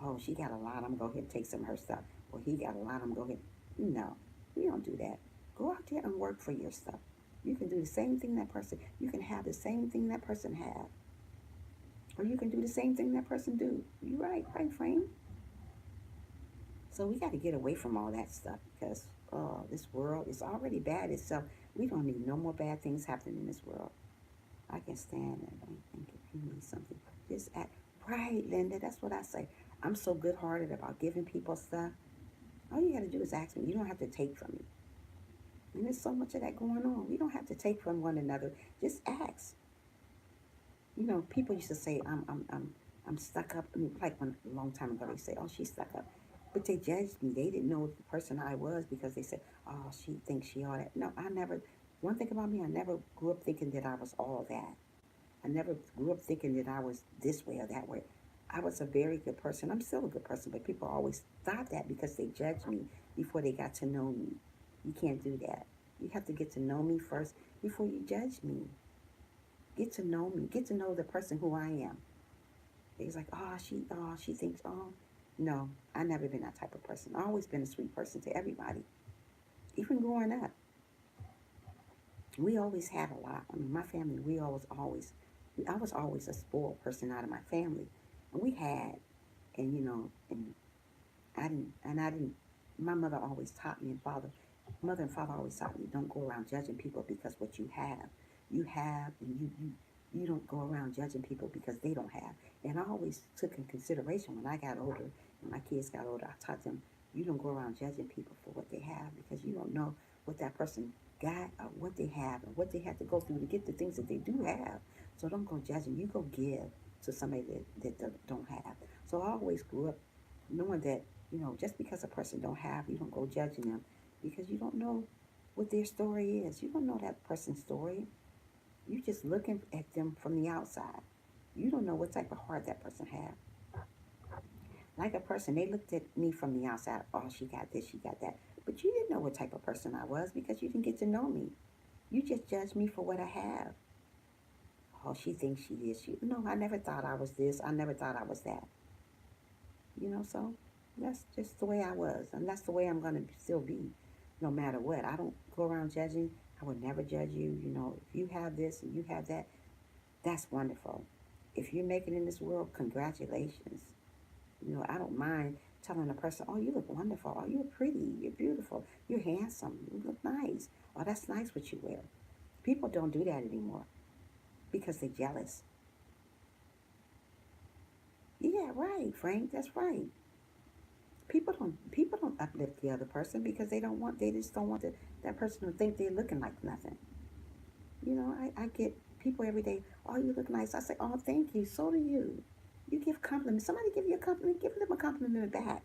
A: Oh, she got a lot. I'm gonna go ahead and take some of her stuff. Or he got a lot. I'm gonna go ahead. No, we don't do that. Go out there and work for your stuff. You can do the same thing that person. You can have the same thing that person have, or you can do the same thing that person do. You right, Frank. So we got to get away from all that stuff because this world is already bad itself. We don't need no more bad things happening in this world. I can stand it. I think if you need something, just act right, Linda. That's what I say. I'm so good-hearted about giving people stuff. All you got to do is ask me. You don't have to take from me. And there's so much of that going on. We don't have to take from one another. Just ask. People used to say, I'm stuck up. I mean, like a long time ago, they say, oh, she's stuck up. But they judged me. They didn't know the person I was because they said, oh, she thinks she all that. No, I never, one thing about me, I never grew up thinking that I was all that. I never grew up thinking that I was this way or that way. I was a very good person. I'm still a good person, but people always thought that because they judged me before they got to know me. You can't do that. You have to get to know me first before you judge me. Get to know me. Get to know the person who I am. It's like, oh, she thinks, oh. No, I never been that type of person. I always been a sweet person to everybody. Even growing up, we always had a lot. I mean, my family, I was always a spoiled person out of my family, and we had, and and I didn't. My mother always taught me, mother and father always taught me, don't go around judging people because what you have, and you don't go around judging people because they don't have. And I always took in consideration when I got older, when my kids got older, I taught them, you don't go around judging people for what they have because you don't know what that person got or what they have and what they have to go through to get the things that they do have. So don't go judging. You go give to somebody that don't have. So I always grew up knowing that, just because a person don't have, you don't go judging them because you don't know what their story is. You don't know that person's story. You just looking at them from the outside. You don't know what type of heart that person have. Like a person, they looked at me from the outside. Oh, she got this, she got that. But you didn't know what type of person I was because you didn't get to know me. You just judged me for what I have. Oh, she thinks she is. No, I never thought I was this. I never thought I was that. So that's just the way I was. And that's the way I'm going to still be no matter what. I don't go around judging. I would never judge you. If you have this and you have that, that's wonderful. If you're making it in this world, congratulations. I don't mind telling a person, oh, you look wonderful. Oh, you're pretty. You're beautiful. You're handsome. You look nice. Oh, that's nice what you wear. People don't do that anymore because they're jealous. Yeah, right, Frank. That's right. People don't uplift the other person because they just don't want that person to think they're looking like nothing. I get people every day, oh, you look nice. I say, oh, thank you. So do you. You give compliments. Somebody give you a compliment, give them a compliment back.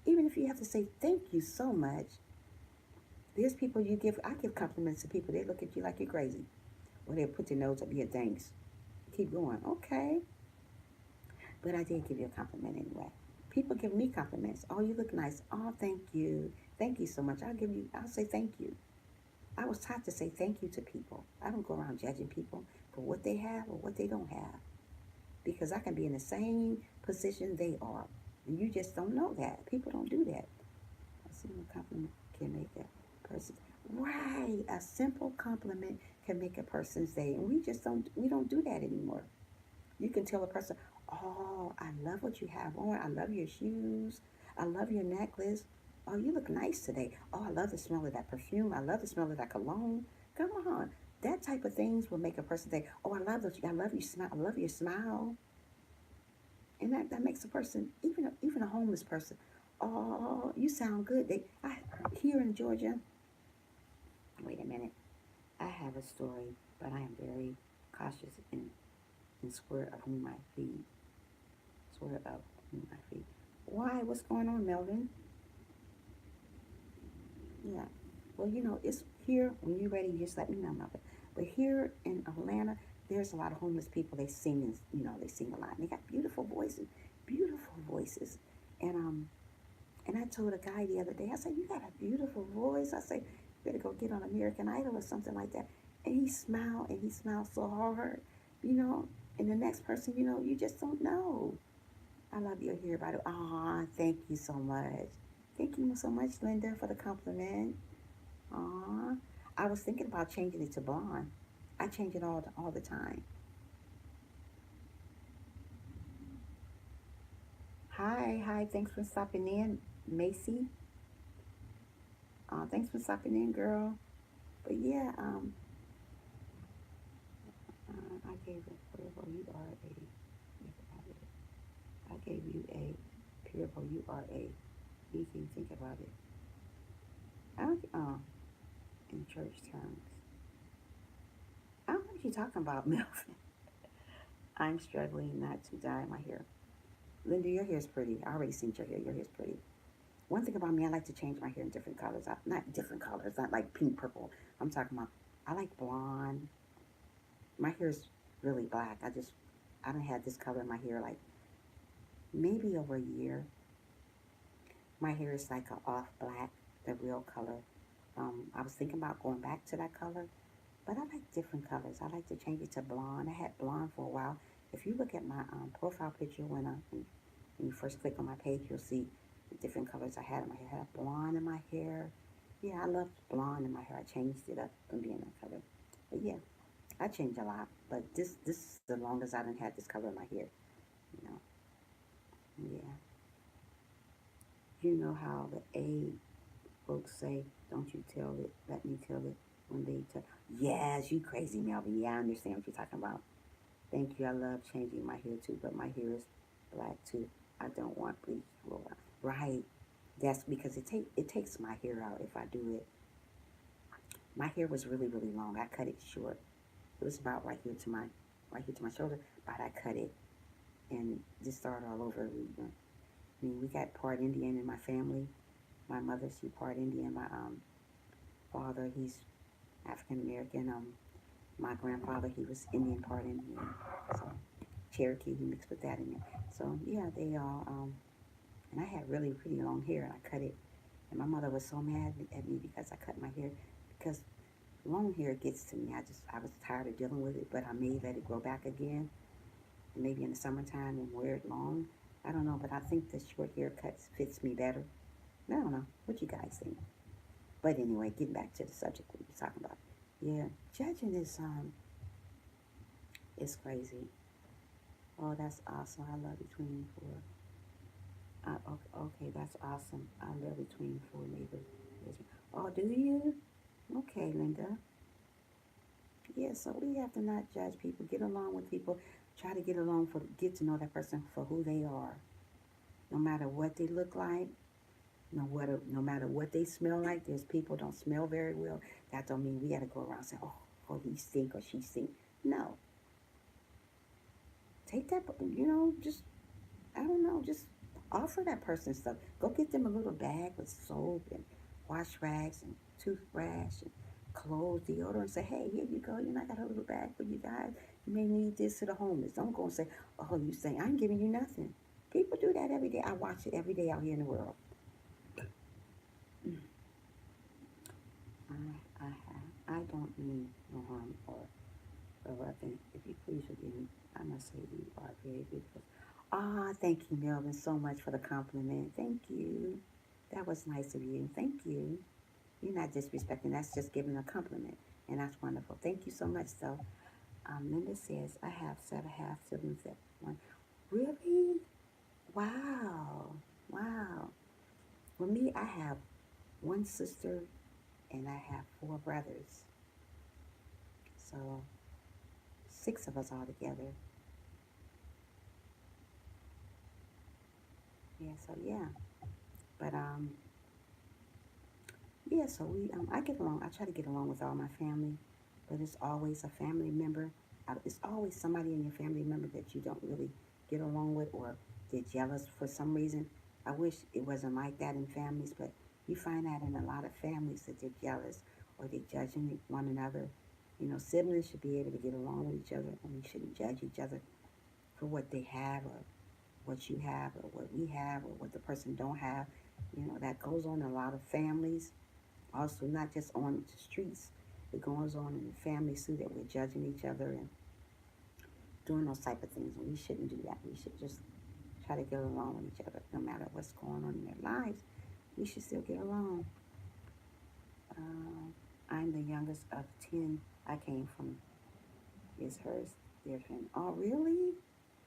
A: Even if you have to say thank you so much, there's people I give compliments to people, they look at you like you're crazy. Or they'll put their nose up, yeah, thanks. Keep going. Okay. But I did give you a compliment anyway. People give me compliments. Oh, you look nice. Oh, thank you. Thank you so much. I'll say thank you. I was taught to say thank you to people. I don't go around judging people for what they have or what they don't have. Because I can be in the same position they are. And you just don't know that. People don't do that. A simple compliment can make a person right. A simple compliment can make a person's day. And we don't do that anymore. You can tell a person, oh, I love what you have on. I love your shoes. I love your necklace. Oh, you look nice today. Oh, I love the smell of that perfume. I love the smell of that cologne. Come on. That type of things will make a person think, oh, I love you smile. I love your smile. And that makes a person, even a homeless person, oh, you sound good. Here in Georgia, wait a minute. I have a story, but I am very cautious and square of whom I feed. Swear of whom I feed. Why? What's going on, Melvin? Yeah. Well, it's here. When you're ready, just let me know, Melvin. But here in Atlanta, there's a lot of homeless people. They sing and they sing a lot. And they got beautiful voices. And I told a guy the other day, I said, you got a beautiful voice. I said, you better go get on American Idol or something like that. And he smiled so hard, you know. And the next person, you just don't know. I love your hair, by the way. Aw, thank you so much. Thank you so much, Linda, for the compliment. Aw. I was thinking about changing it to blonde. I change it all the time. Hi, hi. Thanks for stopping in, Macy. Thanks for stopping in, girl. But yeah, I gave it purple. You are a. I gave you a purple. You are a. You can think about it. I don't. In church terms, I don't know what you're talking about, Melvin. I'm struggling not to dye my hair. Linda, your hair's pretty. I already seen your hair. Your hair's pretty. One thing about me, I like to change my hair in different colors. Not different colors, not like pink, purple. I'm talking about, I like blonde. My hair's really black. I don't have this color in my hair like maybe over a year. My hair is like a off black, the real color. I was thinking about going back to that color, but I like different colors. I like to change it to blonde. I had blonde for a while. If you look at my profile picture when when you first click on my page, you'll see the different colors I had in my hair. I had blonde in my hair. Yeah, I loved blonde in my hair. I changed it up from being that color. But yeah, I changed a lot. But this is the longest I done had this color in my hair. You know, yeah. You know how the A folks say, "Don't you tell it, let me tell it." When they tell, yes, you crazy, Melvin. Yeah, I understand what you're talking about. Thank you. I love changing my hair too, but my hair is black too. I don't want bleach. Right. That's because it takes my hair out if I do it. My hair was really really long. I cut it short. It was about right here to my shoulder, but I cut it and just started all over again. I mean, we got part Indian in my family. My mother, she part Indian. My father, he's African American. My grandfather, he was Indian, part Indian. So Cherokee, he mixed with that in there. So yeah, they all. And I had really pretty long hair, and I cut it. And my mother was so mad at me because I cut my hair because long hair gets to me. I was tired of dealing with it, but I may let it grow back again, and maybe in the summertime and wear it long. I don't know, but I think the short haircuts fits me better. I don't know. What you guys think? But anyway, getting back to the subject we were talking about. Yeah, judging is crazy. Oh, that's awesome. I love between four. Okay, that's awesome. I love between four neighbors. Oh, do you? Okay, Linda. Yeah, so we have to not judge people. Get along with people. Try to get to know that person for who they are. No matter what they look like, no matter what they smell like. There's people don't smell very well. That don't mean we got to go around saying, oh, he stink or she stink. No, take that. Just I don't know. Just offer that person stuff. Go get them a little bag with soap and wash rags and toothbrush and clothes, deodorant, and say, hey, here you go. I got a little bag for you guys. You may need this to the homeless. Don't go and say, oh, you say I'm giving you nothing. People do that every day. I watch it every day out here in the world. I don't mean no harm or weapon. If you please forgive me, I must say you are very beautiful. Ah, thank you, Melvin, so much for the compliment. Thank you. That was nice of you. Thank you. You're not disrespecting. That's just giving a compliment, and that's wonderful. Thank you so much, though. Linda says I have seven half siblings. That one. Really? Wow. Wow. For me, I have one sister and I have four brothers. So six of us all together. Yeah. So yeah. But yeah. So I get along. I try to get along with all my family, but it's always a family member. It's always somebody in your family member that you don't really get along with, or they're jealous for some reason. I wish it wasn't like that in families, but you find that in a lot of families that they're jealous or they're judging one another. Siblings should be able to get along with each other, and we shouldn't judge each other for what they have or what you have or what we have or what the person don't have. That goes on in a lot of families. Also, not just on the streets, it goes on in the families too, that we're judging each other and doing those type of things. And we shouldn't do that. We should just try to get along with each other, no matter what's going on in their lives. We should still get along. I'm the youngest of 10. I came from is hers, dear friend. Oh, really?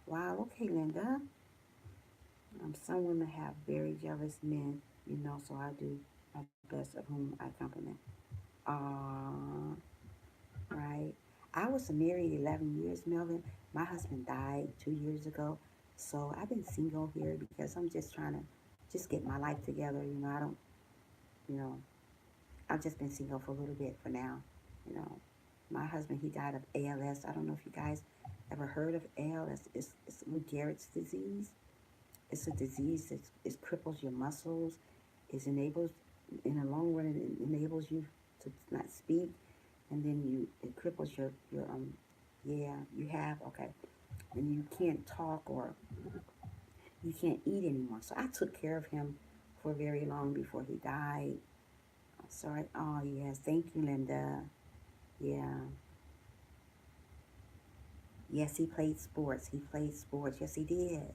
A: Wow. Okay, Linda. Some women have very jealous men, so I do my best of whom I compliment. Uh, right. I was married 11 years, Melvin. My husband died 2 years ago. So I've been single here because I'm just trying to just get my life together. I don't, you know, I've just been single for a little bit for now. You know, my husband, he died of ALS. I don't know if you guys ever heard of ALS. It's Lou Gehrig's disease. It's a disease that it cripples your muscles. It enables, in the long run, it enables you to not speak, and then it cripples your. Yeah, you have okay, and you can't talk or you can't eat anymore. So I took care of him for very long before he died. Sorry. Oh yes, thank you, Linda. Yeah. Yes, he played sports. He played sports. Yes, he did.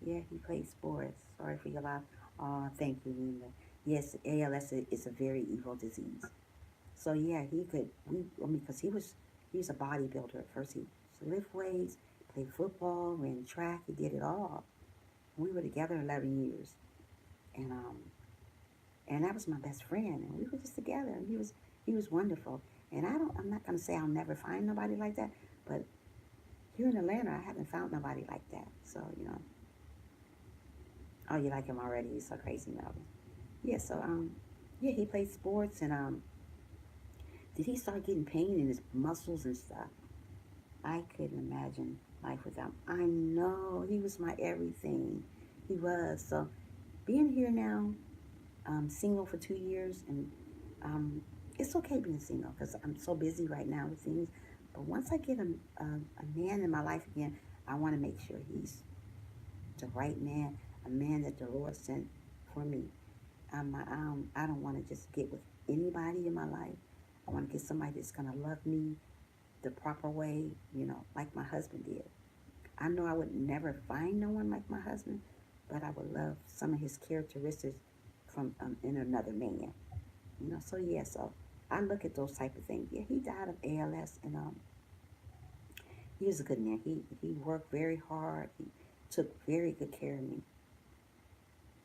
A: Yeah, he played sports. Sorry for your loss. Oh, thank you, Linda. Yes, ALS is a very evil disease. So yeah, he could. I mean, because he was a bodybuilder at first. He lift weights, played football, ran track. He did it all. We were together 11 years, and that was my best friend, and we were just together. And he was wonderful. And I'm not gonna say I'll never find nobody like that, but here in Atlanta, I haven't found nobody like that. So oh, you like him already? He's so crazy, Melvin. Yeah. So yeah, he played sports, and did he start getting pain in his muscles and stuff? I couldn't imagine life without him. I know he was my everything. He was. So being here now, single for 2 years, and um, it's okay being single because I'm so busy right now with things. But once I get a man in my life again, I want to make sure he's the right man, a man that the Lord sent for me. I don't want to just get with anybody in my life. I want to get somebody that's going to love me the proper way, like my husband did. I know I would never find no one like my husband, but I would love some of his characteristics from in another man. So yeah, so I look at those type of things. Yeah, he died of ALS, and he was a good man. He worked very hard. He took very good care of me.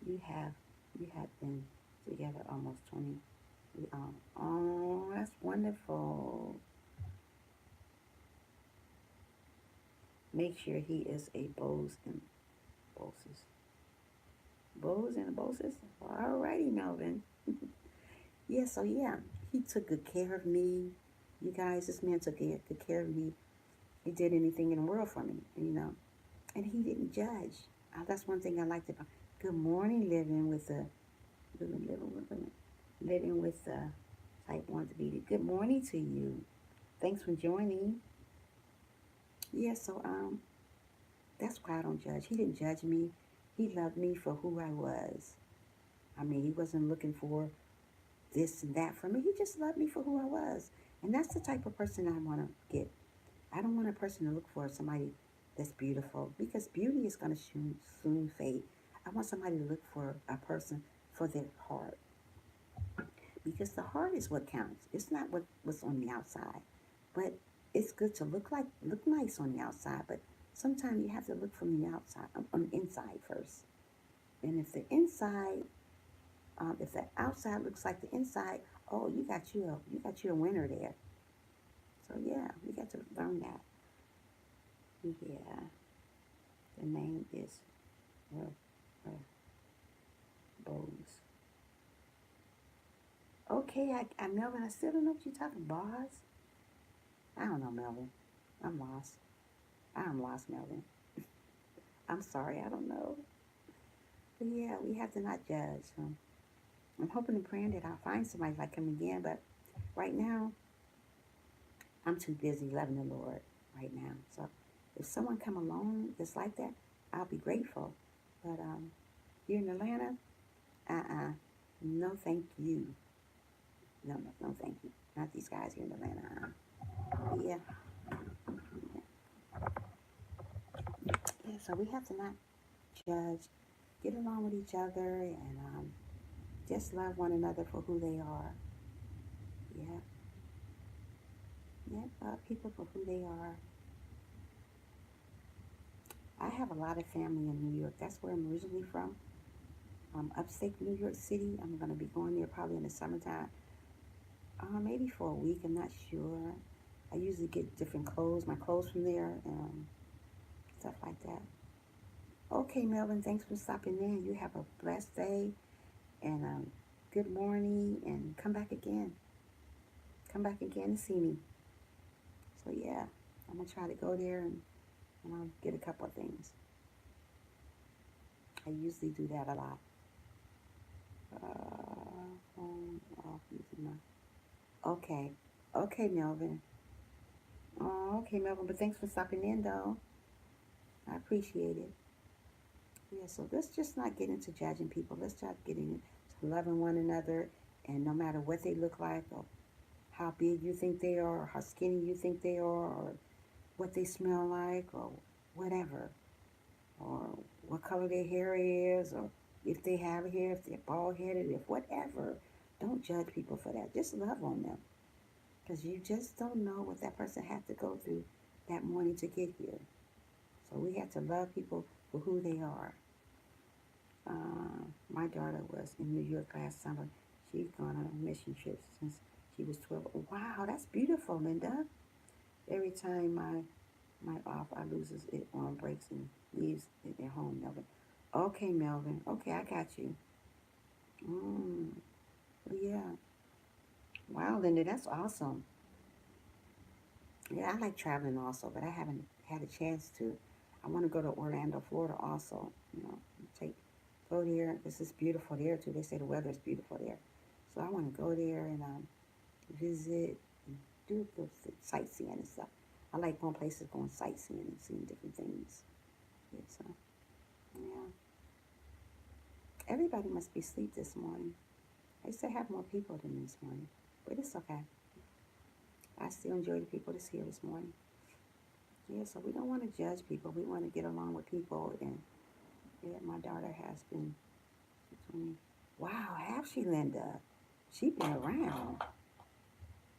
A: You have you have been together almost 20. Oh, that's wonderful. Make sure he is a Bose and Boses. Bose and Boses. Alrighty, Melvin. Yeah, so yeah, he took good care of me. You guys, this man took good care of me. He did anything in the world for me, and he didn't judge. That's one thing I liked about. Good morning, living with the type one to be. Good morning to you. Thanks for joining. Yeah, so that's why I don't judge. He didn't judge me. He loved me for who I was. I mean, he wasn't looking for this and that from me. He just loved me for who I was. And that's the type of person I want to get. I don't want a person to look for somebody that's beautiful because beauty is going to soon fade. I want somebody to look for a person for their heart because the heart is what counts. It's not what's on the outside. But it's good to look nice on the outside, but sometimes you have to look from the outside, on the inside first. And if the outside looks like the inside, oh, you got you a winner there. So yeah, we got to learn that. Yeah, the name is uh, Bose. Okay, Melvin, I still don't know what you're talking, boss. I don't know, Melvin. I'm lost. I'm lost, Melvin. I'm sorry, I don't know. But yeah, we have to not judge. So I'm hoping and praying that I'll find somebody like him again. But right now, I'm too busy loving the Lord right now. So if someone come along that's like that, I'll be grateful. But here in Atlanta, no, thank you. No, no, no, thank you. Not these guys here in Atlanta. Yeah, yeah. So we have to not judge, get along with each other, and just love one another for who they are. Yeah, yeah. Love people for who they are. I have a lot of family in New York. That's where I'm originally from. Upstate New York City. I'm going to be going there probably in the summertime. Maybe for a week. I'm not sure. I usually get different clothes, my clothes from there, stuff like that. Okay, Melvin, thanks for stopping in. You have a blessed day and good morning, and come back again. Come back again and see me. So yeah, I'm gonna try to go there and I'll get a couple of things. I usually do that a lot. Phone off using my. Okay, okay, Melvin. Oh, okay, Melvin. But thanks for stopping in, though. I appreciate it. Yeah. So let's just not get into judging people. Let's start getting into loving one another, and no matter what they look like, or how big you think they are, or how skinny you think they are, or what they smell like, or whatever, or what color their hair is, or if they have hair, if they're bald headed, if whatever. Don't judge people for that. Just love on them. Because you just don't know what that person had to go through that morning to get here. So we have to love people for who they are. My daughter was in New York last summer. She's gone on a mission trip since she was 12. Wow, that's beautiful, Linda. Every time my off, I loses it on breaks and leaves it at home, Melvin. Okay, Melvin. Okay, I got you. Mm, yeah. Wow, Linda, that's awesome. Yeah, I like traveling also, but I haven't had a chance to. I want to go to Orlando, Florida also. You know, take go there. This is beautiful there too. They say the weather is beautiful there, so I want to go there and visit and do the sightseeing and stuff. I like going places, going sightseeing and seeing different things. Yeah, so yeah, everybody must be asleep this morning. I used to have more people than this morning, but it's okay. I still enjoy the people that's here this morning. Yeah, so we don't want to judge people. We want to get along with people. And yeah, my daughter has been 20. Wow, have she, Linda? She been around.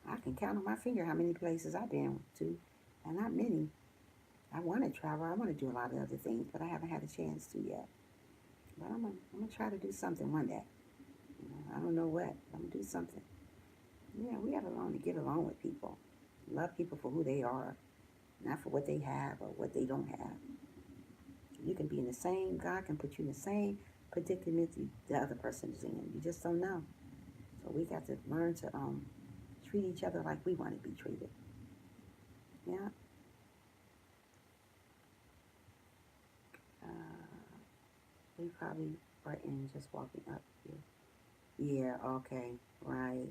A: I can count on my finger how many places I've been to, and not many. I want to travel. I want to do a lot of other things, but I haven't had a chance to yet. But I'm gonna try to do something one day. You know, I don't know what. I'm gonna do something. Yeah, we have to learn to get along with people. Love people for who they are, not for what they have or what they don't have. You can be in the same, God can put you in the same predicament the other person is in. You just don't know. So we got to learn to treat each other like we want to be treated. Yeah. Uh, they probably are in just walking up here. Yeah, okay, right.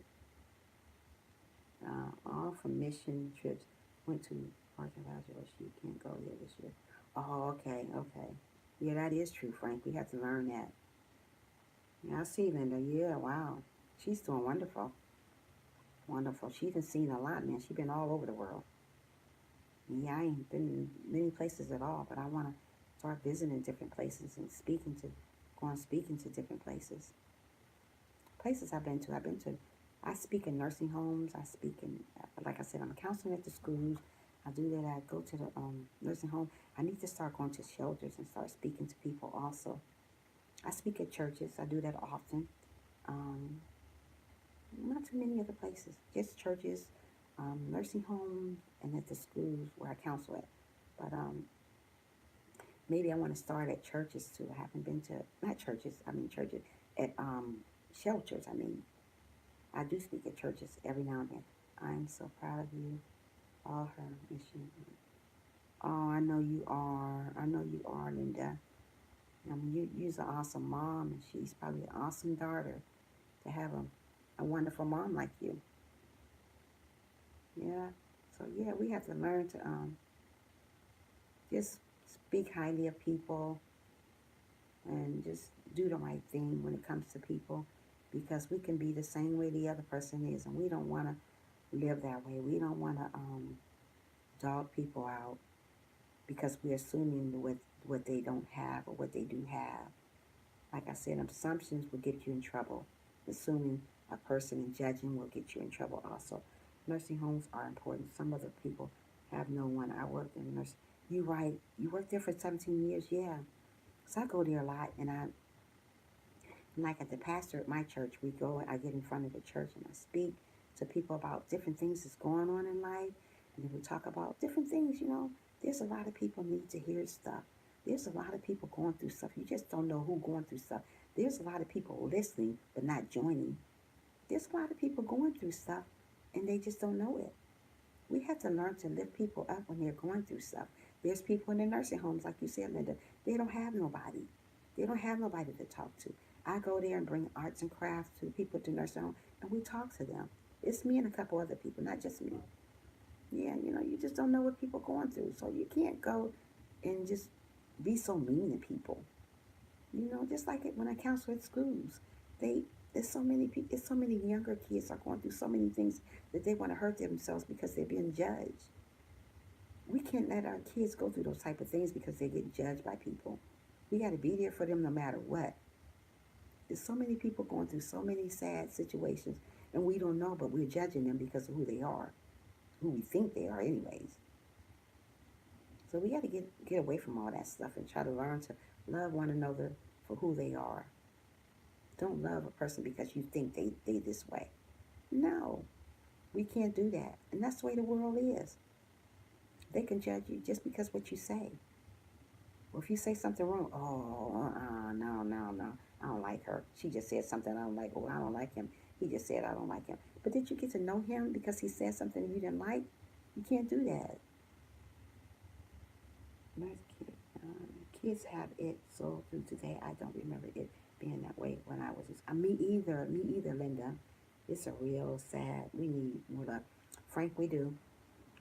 A: All from mission trips went to Park and Lazarus. You can't go there this year. Oh, okay, okay. Yeah, that is true, Frank. We have to learn that. Yeah, I see Linda. Yeah, wow. She's doing wonderful. Wonderful. She's been seen a lot, man. She's been all over the world. Yeah, I ain't been in many places at all, but I want to start visiting different places and going speaking to different places. Places I've been to. I speak in nursing homes. I speak in, like I said, I'm a counselor at the schools. I do that. I go to the nursing home. I need to start going to shelters and start speaking to people also. I speak at churches. I do that often. Um, Not too many other places, just churches, nursing homes, and at the schools where I counsel at. But maybe I want to start at churches too. I haven't been to, not churches, I mean churches, at shelters. I mean, I do speak at churches every now and then. I'm so proud of you, all her mission. Oh, I know you are. I know you are, Linda. I mean, you're an awesome mom, and she's probably an awesome daughter to have a wonderful mom like you. Yeah. So yeah, we have to learn to just speak highly of people and just do the right thing when it comes to people because we can be the same way the other person is and we don't want to live that way. We don't want to dog people out because we're assuming what they don't have or what they do have. Like I said, assumptions will get you in trouble. Assuming a person and judging will get you in trouble also. Nursing homes are important. Some other people have no one. I worked in a nurse. You right. You worked there for 17 years, yeah. So I go there a lot, and like at the pastor at my church, we go. I get in front of the church and I speak to people about different things that's going on in life, and then we talk about different things. You know, there's a lot of people need to hear stuff. There's a lot of people going through stuff. You just don't know who going through stuff. There's a lot of people listening but not joining. There's a lot of people going through stuff, and they just don't know it. We have to learn to lift people up when they're going through stuff. There's people in the nursing homes, like you said, Linda, they don't have nobody. They don't have nobody to talk to. I go there and bring arts and crafts to the people at the nursing home, and we talk to them. It's me and a couple other people, not just me. Yeah, you know, you just don't know what people are going through. So you can't go and just be so mean to people. You know, just like it when I counsel at schools, they there's so many people, there's so many younger kids are going through so many things that they want to hurt themselves because they're being judged. We can't let our kids go through those type of things because they get judged by people. We got to be there for them no matter what. There's so many people going through so many sad situations, and we don't know, but we're judging them because of who they are, who we think they are, anyways. So we got to get away from all that stuff and try to learn to love one another for who they are. Don't love a person because you think they this way. No, we can't do that. And that's the way the world is. They can judge you just because what you say. Well, if you say something wrong, no, I don't like her. She just said something I don't like. Oh, I don't like him. He just said I don't like him. But did you get to know him because he said something you didn't like? You can't do that. Kids have it so through today. I don't remember it being that way when I was. Me either, Linda. It's a real sad. We need more love. Frank, we do.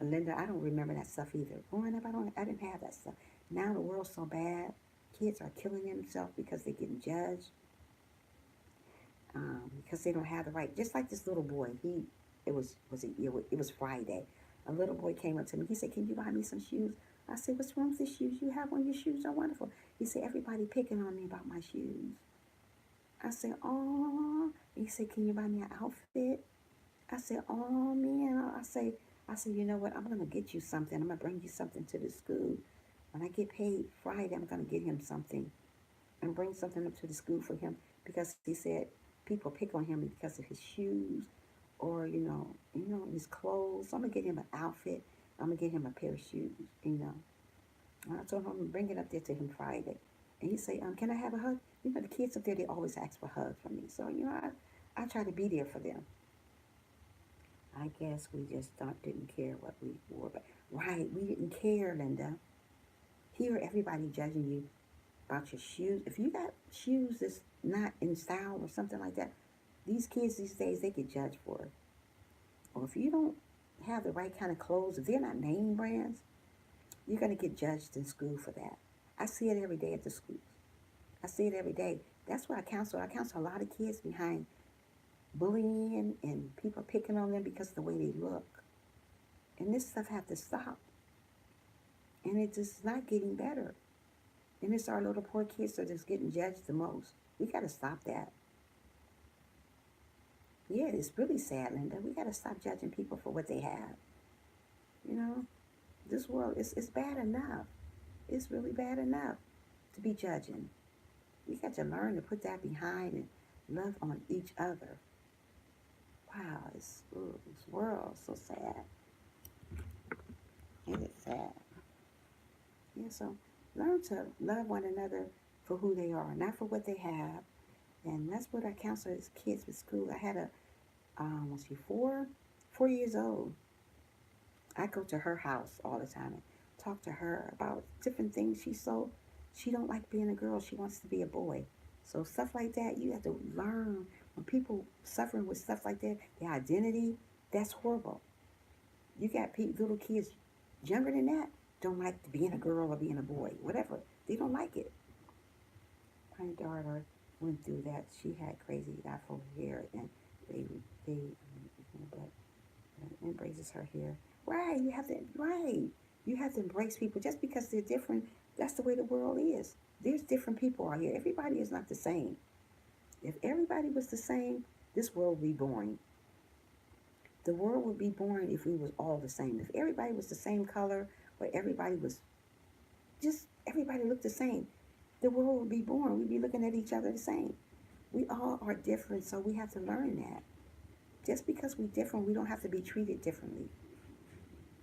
A: And Linda, I don't remember that stuff either. Growing up, I didn't have that stuff. Now the world's so bad. Kids are killing themselves because they're getting judged. Because they don't have the right. Just like this little boy. It was Friday. A little boy came up to me. He said, "Can you buy me some shoes?" I said, "What's wrong with the shoes you have on? Your shoes are wonderful." He said, "Everybody picking on me about my shoes." I said, "Oh." He said, "Can you buy me an outfit?" I said, "Oh man." I said, "You know what? I'm gonna get you something. I'm gonna bring you something to the school. When I get paid Friday, I'm gonna get him something and bring something up to the school for him because he said people pick on him because of his shoes or his clothes. So I'm gonna get him an outfit. I'm gonna get him a pair of shoes. And I told him I'm gonna bring it up there to him Friday, and he said, "Can I have a hug?" The kids up there they always ask for hugs from me, so I try to be there for them. I guess we just didn't care what we wore, but right, we didn't care, Linda. Here, everybody judging you about your shoes. If you got shoes that's not in style or something like that, these kids these days they get judged for it. Or if you don't have the right kind of clothes, if they're not name brands, you're gonna get judged in school for that. I see it every day at the schools. I see it every day. That's what I counsel. I counsel a lot of kids behind bullying and people picking on them because of the way they look. And this stuff have to stop. And it is not getting better. And it's our little poor kids that are just getting judged the most. We got to stop that. Yeah, it's really sad, Linda. We got to stop judging people for what they have. You know, this world is bad enough. It's really bad enough to be judging. We got to learn to put that behind and love on each other. Wow, this world is so sad. It is sad. Yeah, so learn to love one another for who they are, not for what they have. And that's what I counsel as kids with school. I had was she 4 years old. I go to her house all the time and talk to her about different things. She don't like being a girl. She wants to be a boy. So stuff like that, you have to learn. When people suffering with stuff like that, their identity, that's horrible. You got little kids younger than that don't like being a girl or being a boy, whatever. They don't like it. My daughter went through that. She had crazy afro hair, and they but embraces her hair. Right, you have to embrace people just because they're different. That's the way the world is. There's different people out here. Everybody is not the same. If everybody was the same, this world would be boring. The world would be boring if we was all the same. If everybody was the same color, or everybody looked the same, the world would be boring. We'd be looking at each other the same. We all are different, so we have to learn that. Just because we're different, we don't have to be treated differently.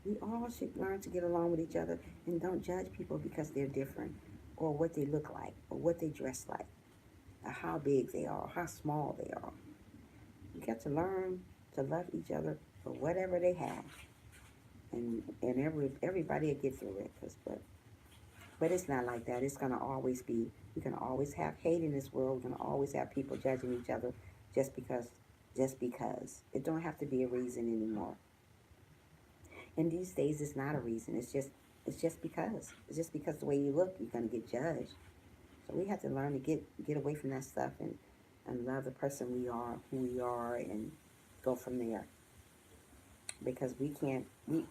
A: We all should learn to get along with each other and don't judge people because they're different or what they look like or what they dress like or how big they are or how small they are. You got to learn to love each other for whatever they have. And everybody will get through it. But it's not like that. It's going to always be, we're going to always have hate in this world. We're going to always have people judging each other just because. Just because. It don't have to be a reason anymore. And these days, it's not a reason. It's just because. It's just because the way you look, you're going to get judged. So we have to learn to get away from that stuff and love the person we are, who we are, and go from there. Because we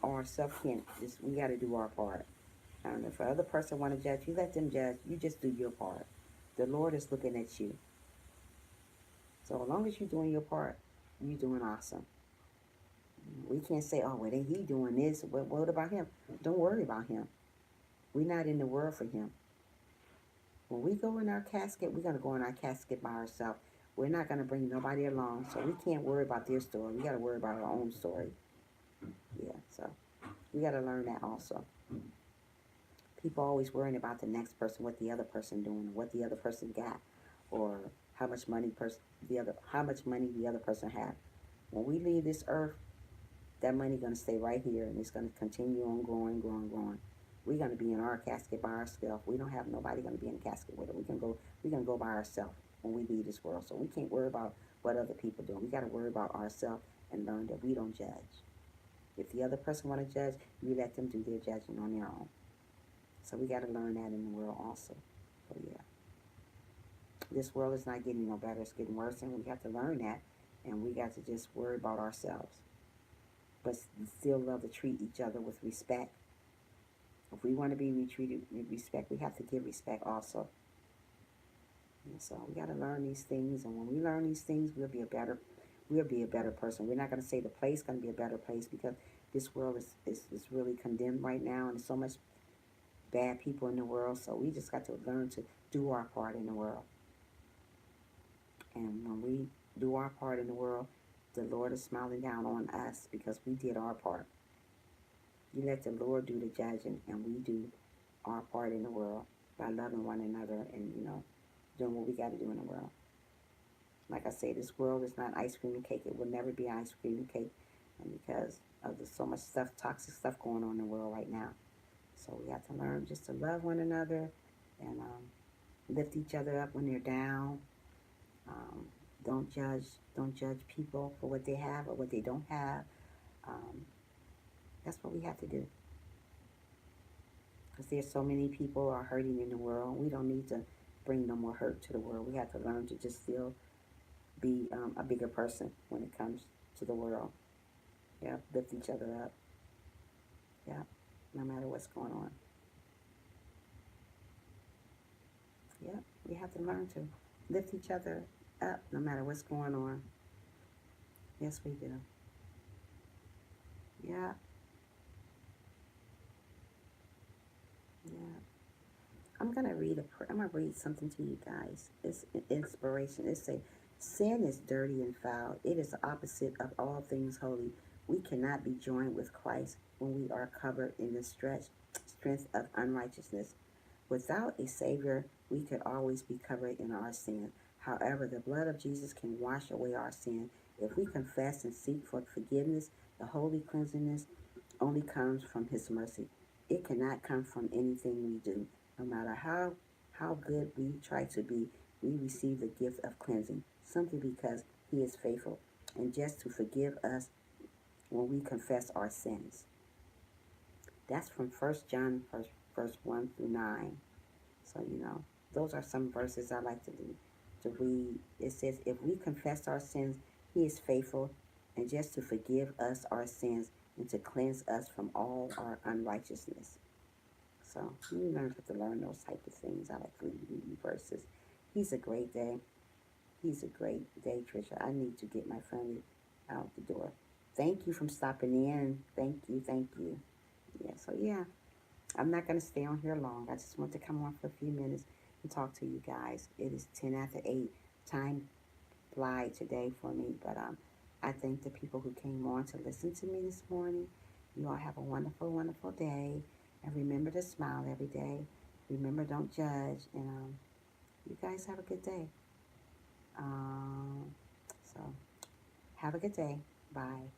A: ourselves can't, we got to do our part. I don't know if the other person want to judge, you let them judge. You just do your part. The Lord is looking at you. So as long as you're doing your part, you're doing awesome. We can't say, oh, well, he doing this. What about him? Don't worry about him. We're not in the world for him. When we go in our casket, we're going to go in our casket by ourselves. We're not going to bring nobody along, so we can't worry about their story. We got to worry about our own story. Yeah, so we got to learn that also. People always worrying about the next person, what the other person doing, what the other person got, or how much money the other person have. When we leave this earth, that money gonna stay right here, and it's gonna continue on growing, growing, growing. We're gonna be in our casket by ourselves. We don't have nobody gonna be in the casket with us. We can go by ourselves when we leave this world. So we can't worry about what other people do. We gotta worry about ourselves and learn that we don't judge. If the other person wanna judge, you let them do their judging on their own. So we gotta learn that in the world also. So yeah, this world is not getting no better. It's getting worse, and we have to learn that, and we got to just worry about ourselves, but still love to treat each other with respect. If we want to be treated with respect, we have to give respect also. And so we got to learn these things, and when we learn these things, we'll be a better person. We're not going to say the place is going to be a better place, because this world is really condemned right now, and there's so much bad people in the world. So we just got to learn to do our part in the world. And when we do our part in the world, the Lord is smiling down on us because we did our part. You let the Lord do the judging, and we do our part in the world by loving one another and, doing what we got to do in the world. Like I say, this world is not ice cream and cake. It will never be ice cream and cake, and because of so much stuff, toxic stuff going on in the world right now. So we have to learn just to love one another and lift each other up when they're down. Um, don't judge people for what they have or what they don't have. Um, that's what we have to do. Because there's so many people are hurting in the world. We don't need to bring no more hurt to the world. We have to learn to just still be a bigger person when it comes to the world. Yeah, lift each other up. Yeah, no matter what's going on. Yeah, we have to learn to lift each other up no matter what's going on. Yes, we do. Yeah, yeah. I'm gonna read something to you guys. It's an inspiration. It say, sin is dirty and foul. It is the opposite of all things holy. We cannot be joined with Christ when we are covered in the strength of unrighteousness. Without a Savior, we could always be covered in our sin. However, the blood of Jesus can wash away our sin. If we confess and seek for forgiveness, the holy cleansingness only comes from His mercy. It cannot come from anything we do. No matter how good we try to be, we receive the gift of cleansing simply because He is faithful and just to forgive us when we confess our sins. That's from 1 John verse 1 through 9. So, those are some verses I like to read. It says, if we confess our sins, He is faithful and just to forgive us our sins and to cleanse us from all our unrighteousness. So you have to learn those type of things. I like to read verses. He's a great day. He's a great day, Trisha. I need to get my family out the door. Thank you for stopping in. Thank you, thank you. Yeah, so yeah, I'm not going to stay on here long. I just want to come on for a few minutes and talk to you guys. It is 10 after 8. Time fly today for me, but I thank the people who came on to listen to me this morning. You all have a wonderful, wonderful day, and remember to smile every day. Remember, don't judge, and you guys have a good day. So have a good day. Bye.